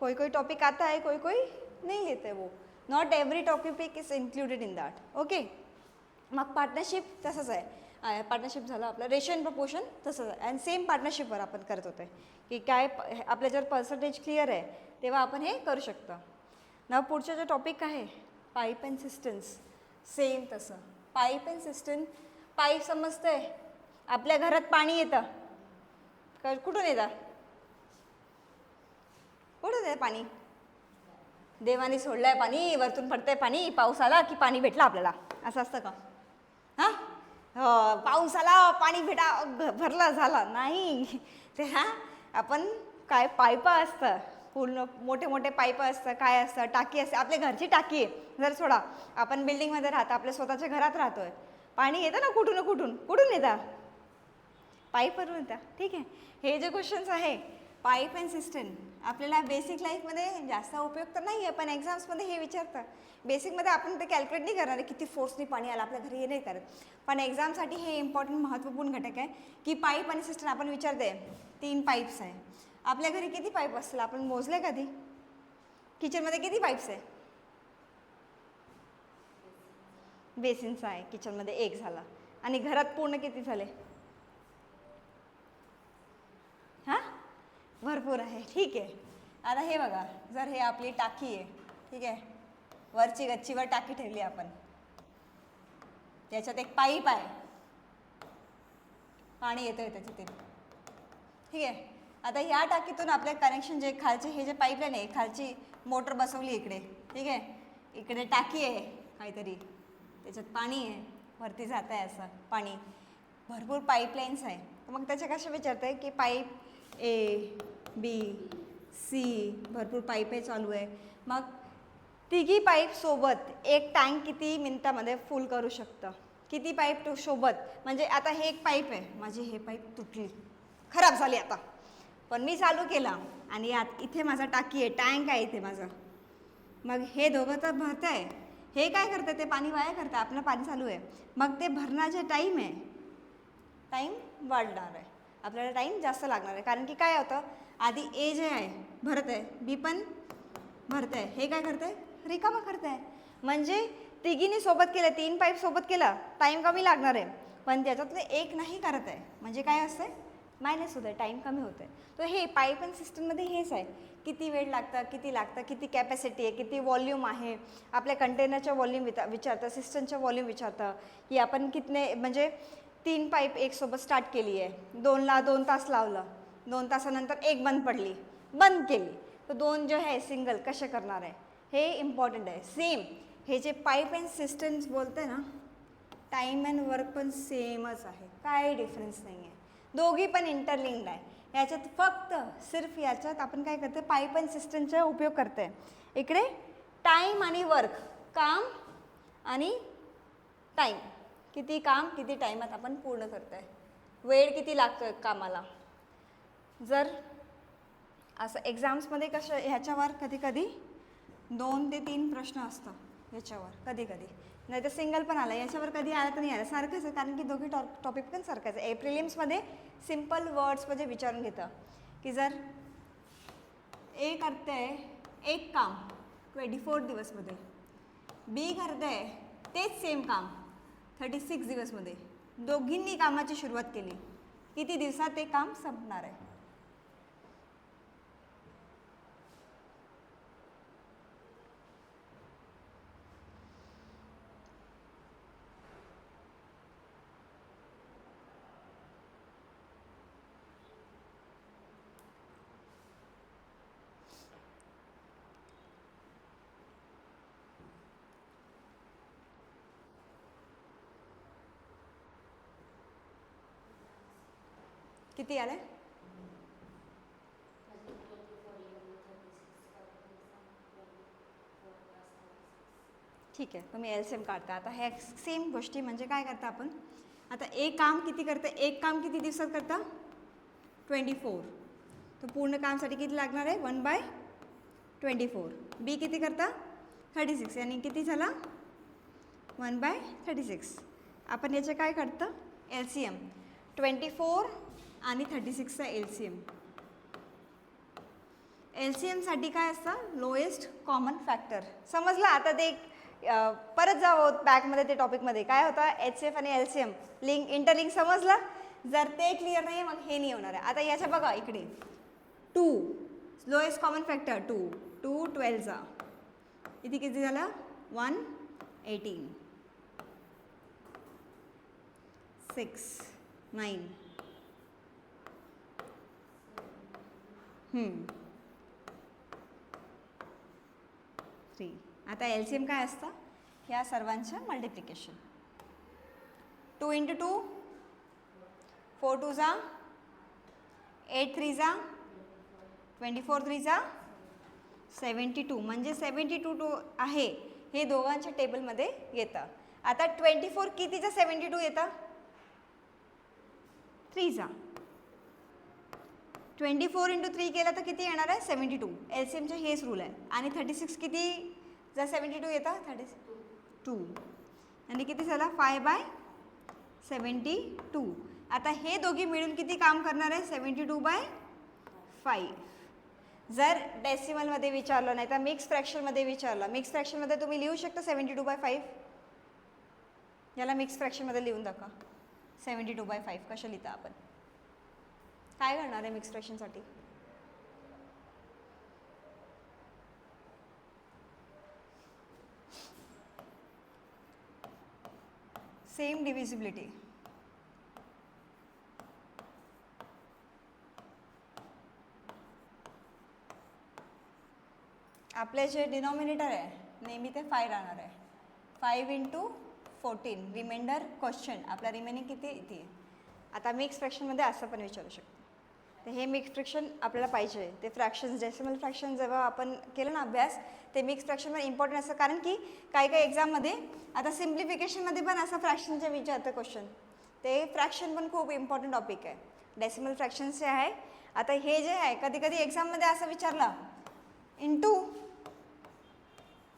कोई टॉपिक आता है, कोई नहीं लेते वो. Not every topic is included in that. Okay. मग पार्टनरशिप तसंच आहे. पार्टनरशिप झालं आपलं रेशिओ अँड प्रपोर्शन तसंच आहे. अँड सेम पार्टनरशिपवर आपण करत होतो की काय आपल्या जर पर्सेंटेज क्लिअर आहे तेव्हा आपण हे करू शकतो. ना पुढचं जे टॉपिक आहे पाईप अँड सिस्टम्स. सेम तसं पाईप अँड सिस्टम. पाईप समजतंय आपल्या घरात पाणी येतं कुठून येतं, कुठून येतं पाणी, देवाने सोडलंय पाणी, वरतून पडतंय पाणी, पाऊस आला की पाणी भेटलं आपल्याला असं असतं का. हां पाऊस आला पाणी भरला झाला नाही. ते आपण काय पाईपं असतं पूर्ण मोठे मोठे पाईपं असतं, काय असतं टाकी असते, आपल्या घरची टाकी आहे. जर सोडा आपण बिल्डिंगमध्ये राहतो, आपल्या स्वतःच्या घरात राहतोय, पाणी येतं ना कुठून येतं पाईपवरून येतं. ठीक आहे. हे जे क्वेश्चन्स आहे पाईप अँड सिस्टम आपल्याला बेसिक लाईफमध्ये जास्त उपयोग तर नाही आहे, पण एक्झाम्समध्ये हे विचारतं. बेसिकमध्ये आपण ते कॅल्क्युलेट नाही करणार आहे किती फोर्सनी पाणी आलं आपल्या घरी, हे नाही करत. पण एक्झामसाठी हे इम्पॉर्टंट महत्त्वपूर्ण घटक आहे की पाईप आणि सिस्टम आपण विचारते. 3 पाईप्स आहे आपल्या घरी, किती पाईप असतील आपण मोजले कधी. किचनमध्ये किती पाईप्स आहे, बेसिनचा आहे किचनमध्ये 1 झाला. आणि घरात पूर्ण किती झाले, हां भरपूर आहे. ठीक आहे. आता हे बघा, जर हे आपली टाकी आहे, ठीक आहे, वरची गच्चीवर टाकी ठेवली आपण, त्याच्यात एक पाईप आहे, पाणी येतं आहे त्याच्यात, ठीक आहे. आता ह्या टाकीतून आपल्या कनेक्शन जे खालचे हे जे पाईपलाईन आहे, खालची मोटर बसवली इकडे, ठीक आहे, इकडे टाकी आहे काहीतरी, त्याच्यात पाणी आहे, वरती जात आहे असं पाणी, भरपूर पाईपलाईन्स आहे. तर मग त्याच्या कशा विचारतं आहे की पाईप A B C भरपूर पाईप आहे चालू आहे. मग तिघी पाईप सोबत एक टँक किती मिनिटामध्ये फुल करू शकतं, किती पाईप सोबत. म्हणजे आता हे एक पाईप आहे, माझी हे पाईप तुटली खराब झाली आता, पण मी चालू केला आणि इथे माझा टाकी आहे, टँक आहे इथे माझा. मग हे दोघं तर भरत आहे, हे काय करतं ते पाणी वाया करतं, आपलं पाणी चालू आहे. मग ते भरण्याचे टाईम आहे, टाईम वाढणार आहे, आपल्याला टाईम जास्त लागणार आहे. कारण की काय होतं आधी A जे आहे भरत आहे, B पण भरत आहे, हे काय करतं आहे रिकामा करताय. म्हणजे तिघींनी सोबत केलं, 3 पाईप सोबत केलं, टाईम कमी लागणार आहे. पण त्याच्यातलं एक नाही करत आहे म्हणजे काय असतंय, मायनस होतं आहे, टाईम कमी होतं आहे. तर हे पाईप अँड सिस्टममध्ये हेच आहे, किती वेळ लागतं, किती कॅपॅसिटी आहे, किती वॉल्यूम आहे. आपल्या कंटेनरच्या वॉल्यूम विचारतं, सिस्टमच्या वॉल्यूम विचारतं, की आपण कितने म्हणजे 3 पाईप एक सोबत स्टार्ट केली आहे, 2ला 2 तास लावलं, 2 तासानंतर एक बंद पडली, बंद केली, तर 2 जे आहे सिंगल कसे करणार आहे, हे इम्पॉर्टंट आहे. सेम हे जे पाईप अँड सिस्टम्स बोलते ना, टाईम अँड वर्क पण सेमच आहे, काही डिफरन्स नाही आहे, दोघी पण इंटरलिंक्ड आहे. याच्यात फक्त सिर्फ याच्यात आपण काय करतो, पाईप अँड सिस्टमचा उपयोग करते. इकडे टाईम आणि वर्क, काम आणि टाईम, किती काम किती टाईमात आपण पूर्ण करतो आहे, वेळ किती लागतो आहे कामाला. जर असं एक्झाम्समध्ये कसं ह्याच्यावर कधी कधी 2 ते 3 प्रश्न असतात याच्यावर, कधी कधी नाही तर सिंगल पण आला, याच्यावर कधी आला तर नाही आला, सारखंच आहे. कारण की दोघी टॉपिक पण सारखंच आहे. प्रिलिम्समध्ये सिम्पल वर्ड्समध्ये विचारून घेतं की जर ए करते एक काम 24 दिवसमध्ये, बी करते तेच सेम काम 36 दिवसमध्ये, दोघींनी कामाची सुरुवात केली, किती दिवसात ते काम संपणार आहे. किती आलं? ठीक आहे, तुम्ही LCM काढता. आता ह्या सेम गोष्टी म्हणजे काय करता आपण, आता एक काम किती करतं, एक काम किती दिवसात करता, 24. तर पूर्ण कामसाठी किती लागणार आहे, 1/24. बी किती करता, 36, आणि किती झाला, 1/36. आपण याचे काय करतं, LCM, 24 आणि 36चा LCM. LCMसाठी काय असतं, लोएस्ट कॉमन फॅक्टर. समजलं? आता ते परत जावं बॅकमध्ये, ते टॉपिकमध्ये काय होतं, HCF आणि LCM लिंक इंटरलिंक समजलं. जर ते क्लिअर नाही मग हे नाही होणार आहे. आता याच्या बघा इकडे 2 लोएस्ट कॉमन फॅक्टर 2 12चा इथे किती झालं, 118, 6 9 3. आता LCM काय असतं, ह्या सर्वांचं मल्टिप्लिकेशन. 2 × 2 4 2 8 3 24 3 72, म्हणजे 72 आहे हे दोघांच्या टेबलमध्ये येतं. आता 24 कितीचा 72 येतं, 3चा. 24 × 3 केलं तर किती येणार आहे, 72. LCMचे हेच रूल आहे. आणि 36 किती जर 72 येतं, 32, आणि किती झाला, 5/72. आता हे दोघी मिळून किती काम करणार आहे, 72/5. जर डेसिमलमध्ये विचारलं नाही तर मिक्स फ्रॅक्शनमध्ये विचारलं, मिक्स फ्रॅक्शनमध्ये तुम्ही लिहू शकता 72/5. याला मिक्स फ्रॅक्शनमध्ये लिहून दाखवा, 72/5 कशा लिहिता आपण, काय करणार आहे मिक्स फ्रॅक्शनसाठी. सेम डिव्हिजिबिलिटी, आपले जे डिनॉमिनेटर आहे नेहमी ते 5 राहणार आहे. 5 × 14 रिमाइंडर क्वेश्चन, आपला रिमेनिंग किती इथे. आता मिक्स फ्रॅक्शनमध्ये असं पण विचारू शकतो. तर हे मिक्स फ्रॅक्शन आपल्याला पाहिजे. ते फ्रॅक्शन्स, डेसिमल फ्रॅक्शन जेव्हा आपण केलं ना अभ्यास, ते मिक्स फ्रॅक्शनमध्ये इम्पॉर्टंट असतं. कारण की काही एक्झाममध्ये आता सिम्प्लिफिकेशनमध्ये पण असं फ्रॅक्शनचे विचारतं क्वेश्चन. ते फ्रॅक्शन पण खूप इम्पॉर्टंट टॉपिक आहे. डेसिमल फ्रॅक्शन्सचे आहे. आता हे जे आहे कधी कधी एक्झाममध्ये असं विचारलं इंटू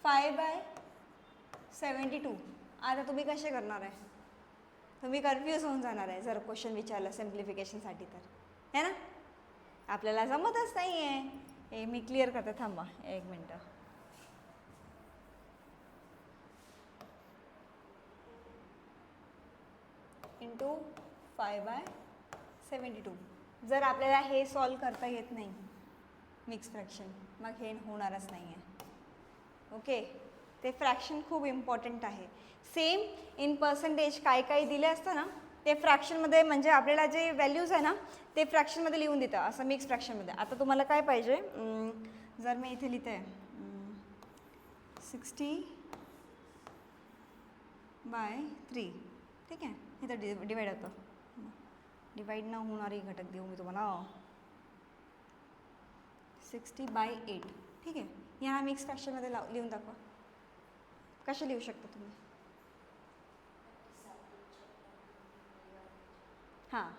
5/72. आता तुम्ही कसे करणार आहे, तुम्ही कन्फ्यूज होऊन जाणार आहे जर क्वेश्चन विचारलं सिम्प्लिफिकेशनसाठी तर, है ना. आपल्याला जमतच नाही आहे. हे मी क्लिअर करते, थांबा 1 मिनटं. इंटू 5/72. जर आपल्याला हे सॉल्व करता येत नाही मिक्स फ्रॅक्शन, मग हे होणारच नाही आहे. ओके, ते फ्रॅक्शन खूप इम्पॉर्टंट आहे. सेम इन पर्सेंटेज काय काही दिले असतं ना, ते फ्रॅक्शनमध्ये म्हणजे आपल्याला जे व्हॅल्यूज आहे ना ते फ्रॅक्शनमध्ये लिहून देतं, असं मिक्स फ्रॅक्शनमध्ये. आता तुम्हाला काय पाहिजे, जर मी इथे लिहिते 60/3, ठीक आहे, इथं डिवाईड होतं. डिवाईड न होणारी घटक देऊ मी तुम्हाला, 60/8, ठीक आहे. ह्या मिक्स फ्रॅक्शनमध्ये लिहून दाखवा. कसे लिहू शकता तुम्ही? हां,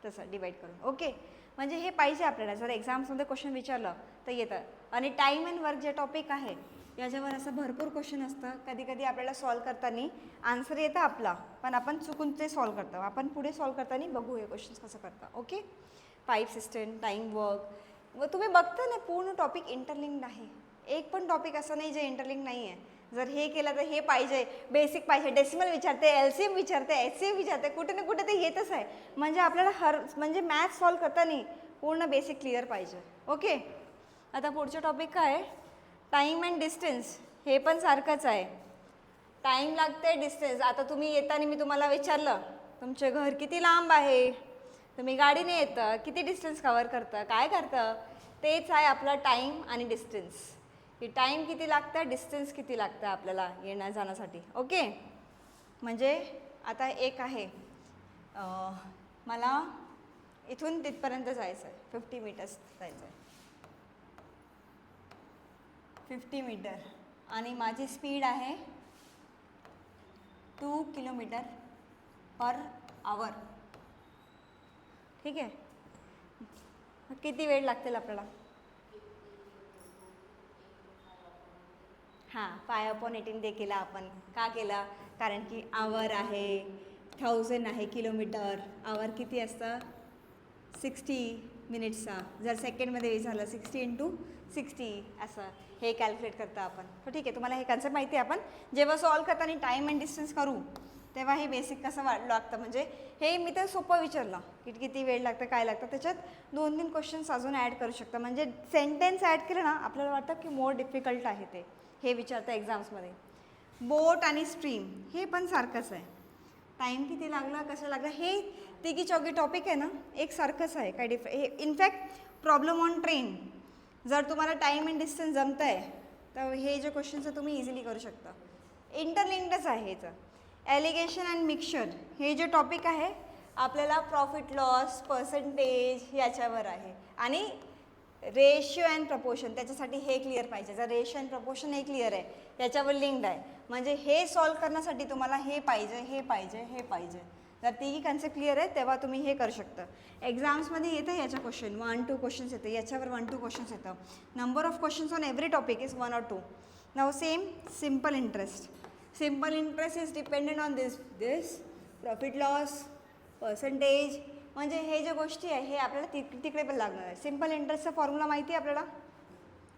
तसं डिवाईड करून. ओके, म्हणजे हे पाहिजे आपल्याला, जर एक्झाम्समध्ये क्वेश्चन विचारलं तर येतं. आणि टाईम अँड वर्क जे टॉपिक आहे याच्यावर असं भरपूर क्वेश्चन असतं. कधी कधी आपल्याला सॉल्व करताना आन्सर येतं आपला, पण आपण चुकून ते सॉल्व करतो. आपण पुढे सॉल्व करताना बघू हे क्वेश्चन्स कसं करता. Okay, pipe system, time work, व तुम्ही बघता ना पूर्ण टॉपिक इंटरलिंक्ड आहे. एक पण टॉपिक असं नाही जे इंटरलिंक नाही आहे. जर हे केलं तर हे पाहिजे, बेसिक पाहिजे, डेसिमल विचारते, LCM विचारते, HCF विचारते, कुठे ना कुठे ते येतच आहे. म्हणजे आपल्याला म्हणजे मॅथ्स सॉल्व करताना पूर्ण बेसिक क्लिअर पाहिजे. ओके, आता पुढचं टॉपिक काय आहे? Time and distance. हे पण सारखंच आहे. टाईम लागते, डिस्टन्स. आता तुम्ही येताना मी तुम्हाला विचारलं तुमचे घर किती लांब आहे, तुम्ही गाडीने येतं, किती डिस्टन्स कवर करतं, काय करतं, तेच आहे आपलं टाईम आणि डिस्टन्स. की टाईम किती लागतं, डिस्टन्स किती लागतं आपल्याला येण्या जाण्यासाठी. ओके, म्हणजे आता एक आहे, मला इथून तिथपर्यंत जायचं आहे, 50 मीटर्स जायचं आहे, 50 मीटर, आणि माझी स्पीड आहे 2 किलोमीटर पर आवर. ठीक आहे, किती वेळ लागतील आपल्याला? हां, 5/18 ते केला आपण. का केला? कारण की आवर आहे, 1000 आहे किलोमीटर. आवर किती असतं? 60 मिनिट्सचा. जर सेकंडमध्ये विचारलं 60 × 60 असं हे कॅल्क्युलेट करतं आपण. तर ठीक आहे, तुम्हाला हे कन्सेप्ट माहिती आहे. आपण जेव्हा सॉल्व करताना टाईम अँड डिस्टन्स करू तेव्हा हे बेसिक कसं लागतं. म्हणजे हे मी तर सोपं विचारलं की किती वेळ लागतं, काय लागतं, त्याच्यात 2-3 क्वेश्चन्स अजून ॲड करू शकता. म्हणजे सेंटेन्स ॲड केलं ना आपल्याला वाटतं की मोर डिफिकल्ट आहे ते, हे विचारतं एक्झाम्समध्ये. बोट आणि स्ट्रीम हे पण सारखंच आहे. टाईम किती लागला, कसं लागलं, हे तिघी चौघी टॉपिक आहे ना एक सारखंच आहे. काय हे इनफॅक्ट प्रॉब्लेम ऑन ट्रेन, जर तुम्हाला टाईम अँड डिस्टन्स जमतं आहे तर हे जे क्वेश्चन्स आहे तुम्ही इझिली करू शकता. इंटरलिंक्डच आहे ह्याचं. ॲलिगेशन अँड मिक्सचर हे जे टॉपिक आहे आपल्याला प्रॉफिट लॉस, पर्सेंटेज याच्यावर आहे. आणि रेशिओ अँड प्रपोर्शन, त्याच्यासाठी हे क्लिअर पाहिजे. जर रेशिओ अँड प्रपोर्शन हे क्लिअर आहे, त्याच्यावर लिंक्ड आहे, म्हणजे हे सॉल्व करण्यासाठी तुम्हाला हे पाहिजे, हे पाहिजे, हे पाहिजे. जर तिघी कन्सेप्ट क्लिअर आहे तेव्हा तुम्ही हे करू शकता. एक्झाम्समध्ये येतं याच्या क्वेश्चन 1-2 क्वेश्चन्स येतं, याच्यावर 1-2 क्वेश्चन्स येतं. Number of questions on every topic is 1 or 2. Now same simple interest. Simple interest is dependent on this profit loss, percentage. म्हणजे हे ज्या गोष्टी आहे हे आपल्याला तिकडे पण लागणार आहे. सिम्पल इंटरेस्टचा फॉर्म्युला माहिती आहे आपल्याला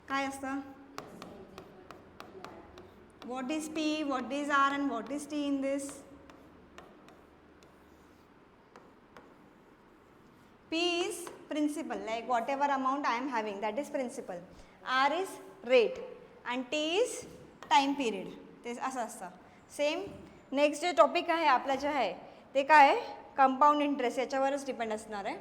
काय असतं? What is P, what is R and what is T in this? P is principal, like whatever amount I am having, that is principal. R is rate and T is time period. ते असं असतं. Same next जे topic आहे आपलं जे आहे ते काय आहे? कंपाऊंड इंटरेस्ट, याच्यावरच डिपेंड असणार आहे.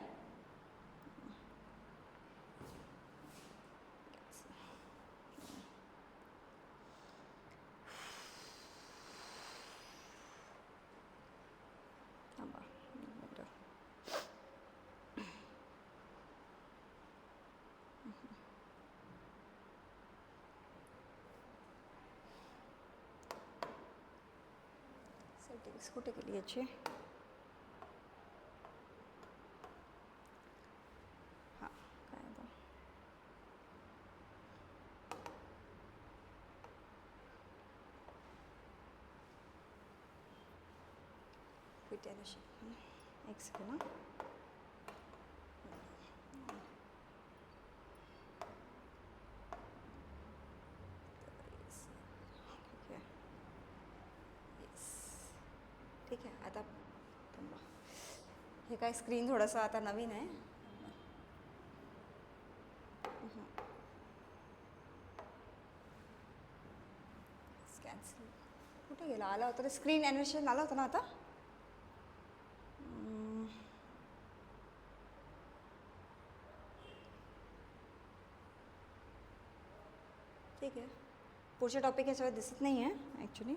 सेटिंग्स कुठे गेली याची? हां, काय आता एक सेकंड. ठीक आहे, आता हे काय स्क्रीन थोडंसं आता नवीन आहे. कॅन्सल कुठे गेला, आला होता तर स्क्रीन ॲनिमेशन आला होता ना आता. ठीक आहे, पुढचे टॉपिक याच्यावर दिसत नाही आहे ॲक्च्युली.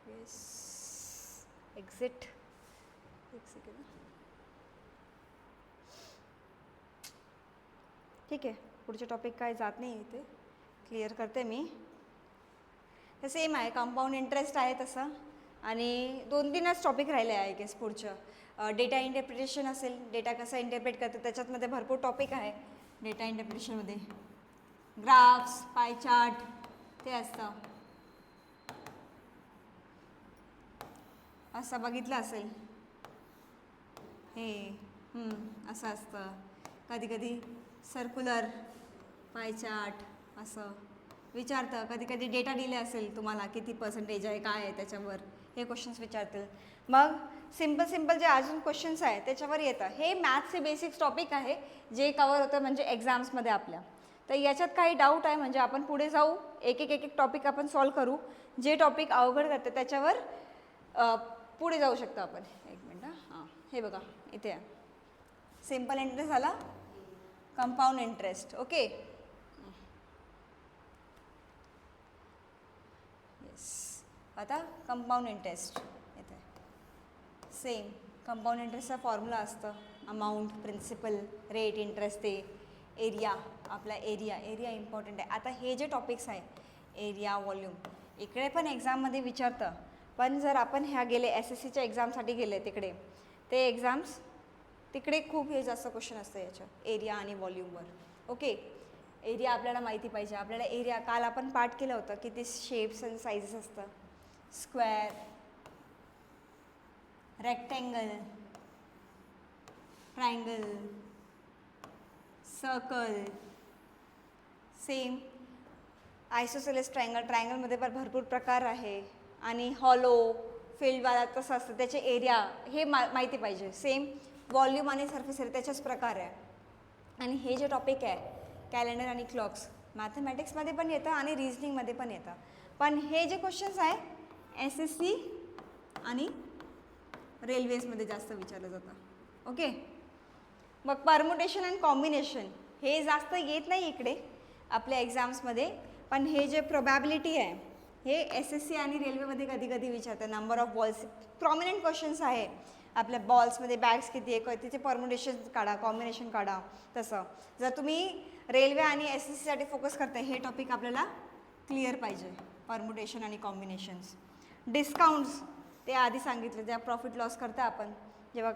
Yes, exit. एक सेकंड. ठीक आहे, पुढचे टॉपिक काय जात नाही इथे, क्लिअर करते मी. हे सेम आहे, कंपाऊंड इंटरेस्ट आहे तसं. आणि 2-3च टॉपिक राहिले आहे आय गेस पुढचं. डेटा इंटरप्रिटेशन असेल, डेटा कसा इंटरप्रेट करतं त्याच्यातमध्ये भरपूर टॉपिक आहे. डेटा इंटरप्रिटेशनमध्ये ग्राफ्स, पाय चार्ट ते असतं. असं बघितलं असेल हे. असं असतं कधी कधी सर्क्युलर पाय चार्ट असं विचारतं. कधी कधी डेटा दिले असेल तुम्हाला, किती पर्सेंटेज आहे काय आहे त्याच्यावर हे क्वेश्चन्स विचारतील. मग सिम्पल जे अजून क्वेश्चन्स आहे त्याच्यावर येतं. हे मॅथ्सचे बेसिक्स टॉपिक आहे जे कवर होतं म्हणजे एक्झाम्समध्ये आपल्या. तर याच्यात काही डाऊट आहे म्हणजे आपण पुढे जाऊ, एक एक टॉपिक आपण सॉल्व करू. जे टॉपिक अवघड करते त्याच्यावर पुढे जाऊ शकतो आपण. एक मिनटं. हां, हे बघा इथे आहे. सिम्पल इंटरेस्ट झाला, कंपाऊंड इंटरेस्ट. ओके. येस, आता कंपाऊंड इंटरेस्ट येते. सेम कंपाऊंड इंटरेस्टचा फॉर्म्युला असतं, अमाऊंट, प्रिन्सिपल, रेट, इंटरेस्ट, ते एरिया. आपला एरिया इम्पॉर्टंट आहे. आता हे जे टॉपिक्स आहे एरिया, व्हॉल्यूम, इकडे पण एक्झाममध्ये विचारतं. पण जर आपण ह्या गेले SSCच्या एक्झामसाठी गेले तिकडे, ते एक्झाम्स तिकडे खूप हे जास्त क्वेश्चन असतं याच्या एरिया आणि व्हॉल्यूमवर. ओके, एरिया आपल्याला माहिती पाहिजे. आपल्याला एरिया काल आपण पाठ केलं होतं की ते शेप्स अँड साईजेस असतं. Square, rectangle, triangle, circle. Same isosceles triangle, ट्रायंगलमध्ये पण भरपूर प्रकार आहे. आणि हॉलो, फील्डवाला तसं असतं, त्याचे एरिया हे माहिती पाहिजे. सेम व्हॉल्यूम आणि सरफेस एरिया त्याच्याच प्रकार आहे. आणि हे जे टॉपिक आहे कॅलेंडर आणि क्लॉक्स, मॅथमॅटिक्समध्ये पण येतं आणि रिझनिंगमध्ये पण येतं. पण हे जे क्वेश्चन्स आहे SSC आणि रेल्वेजमध्ये जास्त विचारलं जातं. ओके. मग परमुटेशन अँड कॉम्बिनेशन हे जास्त येत नाही इकडे आपल्या एक्झाम्समध्ये. पण हे जे प्रोबॅबिलिटी आहे हे SSC आणि रेल्वेमध्ये कधी कधी विचारतात. Number of balls, prominent questions आहे आपल्या बॉल्समध्ये. बॅग्स किती आहे, तिचे परमुटेशन काढा, कॉम्बिनेशन काढा. तसं जर तुम्ही रेल्वे आणि SSCसाठी फोकस करताय, हे टॉपिक आपल्याला क्लिअर पाहिजे, परमुटेशन आणि कॉम्बिनेशन्स. डिस्काउंट्स ते आधी सांगितलं, ज्या प्रॉफिट लॉस करता आपण जेव्हा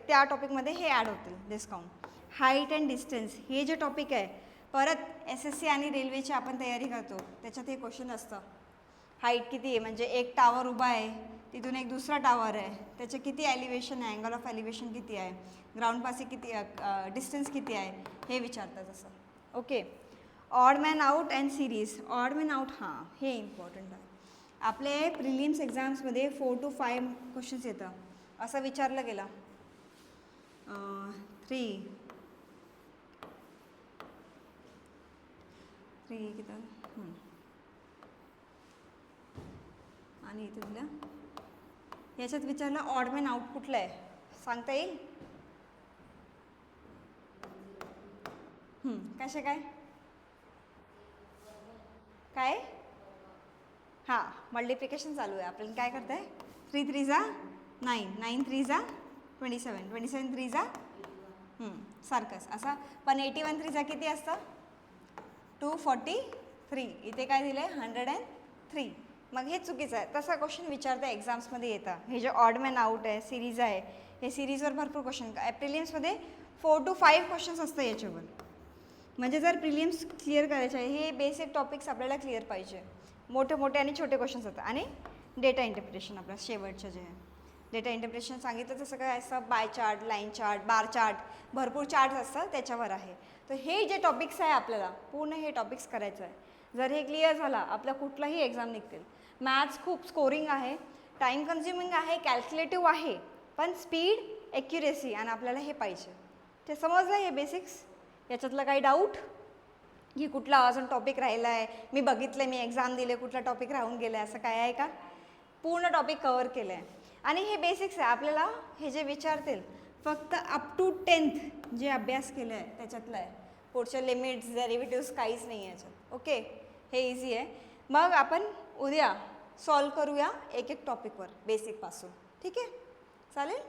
त्या टॉपिकमध्ये हे ॲड होतील डिस्काउंट. हाईट अँड डिस्टन्स हे जे टॉपिक आहे परत SSC आणि रेल्वेची आपण तयारी करतो त्याच्यात हे क्वेश्चन असतं. हाईट किती आहे, म्हणजे एक टावर उभा आहे, तिथून एक दुसरा टावर आहे, त्याचे किती ॲलिव्हेशन आहे, अँगल ऑफ ॲलिव्हेशन किती आहे, ग्राउंडपाशी किती डिस्टन्स किती आहे हे विचारतात असं. Okay. Odd man out and series. Odd man out हां हे इम्पॉर्टंट आहे. आपले प्रिलिम्स एक्झाम्समध्ये 4 to 5 क्वेश्चन्स येतं. असं विचारलं गेलं 3 किती आणि इथे दिलं. याच्यात विचारलं ऑड मॅन आउट कुठलं आहे, सांगता येईल? कसे काय काय हां, मल्टिप्लिकेशन चालू आहे. आपण काय करत आहे, 3 3 जा 9, 9 3 जा 27, 27 3 जा सारखंच असं. पण 81 3 जा किती असतं, 243. इथे काय दिलं आहे 103. मग हे चुकीचं आहे. तसा क्वेश्चन विचारता एक्झाम्समध्ये येतं. हे जे ऑड मॅन आउट आहे, सिरीज आहे, हे सिरीजवर भरपूर क्वेश्चन प्रिलिम्समध्ये 4 to 5 क्वेश्चन्स असतं याच्यावर. म्हणजे जर प्रिलिम्स क्लिअर करायचे आहे हे बेसिक टॉपिक्स आपल्याला क्लिअर पाहिजे. मोठे मोठे आणि छोटे क्वेश्चन्स होतात. आणि डेटा इंटरप्रिटेशन आपल्या शेवटचं जे आहे डेटा इंटरप्रिटेशन सांगितलं तसं काय असतं, pie chart, line chart, bar chart, भरपूर चार्ट असतं त्याच्यावर आहे. तर हे जे टॉपिक्स आहे आपल्याला पूर्ण हे टॉपिक्स करायचं आहे. जर हे क्लिअर झाला आपला कुठलाही एक्झाम निघतील. मॅथ्स खूप स्कोरिंग आहे, टाईम कन्झ्युमिंग आहे, कॅल्क्युलेटिव्ह आहे, पण स्पीड, ॲक्युरेसी आणि आपल्याला हे पाहिजे. ते समजलं हे बेसिक्स? याच्यातलं काही डाऊट की कुठला अजून टॉपिक राहिला आहे? मी बघितलं, मी एक्झाम दिले, कुठला टॉपिक राहून गेला आहे असं काय आहे का? पूर्ण टॉपिक कवर केलं आहे. आणि हे बेसिक्स आहे. आपल्याला हे जे विचारतील फक्त अप टू 10th जे अभ्यास केलं आहे त्याच्यातलं आहे. पुढचे लिमिट्स, डेरिव्हेटिव्स काहीच नाही आहे याच्यात. ओके, हे इझी आहे. मग आपण उद्या सॉल्व करूया एक एक टॉपिकवर बेसिकपासून. ठीक आहे, चालेल?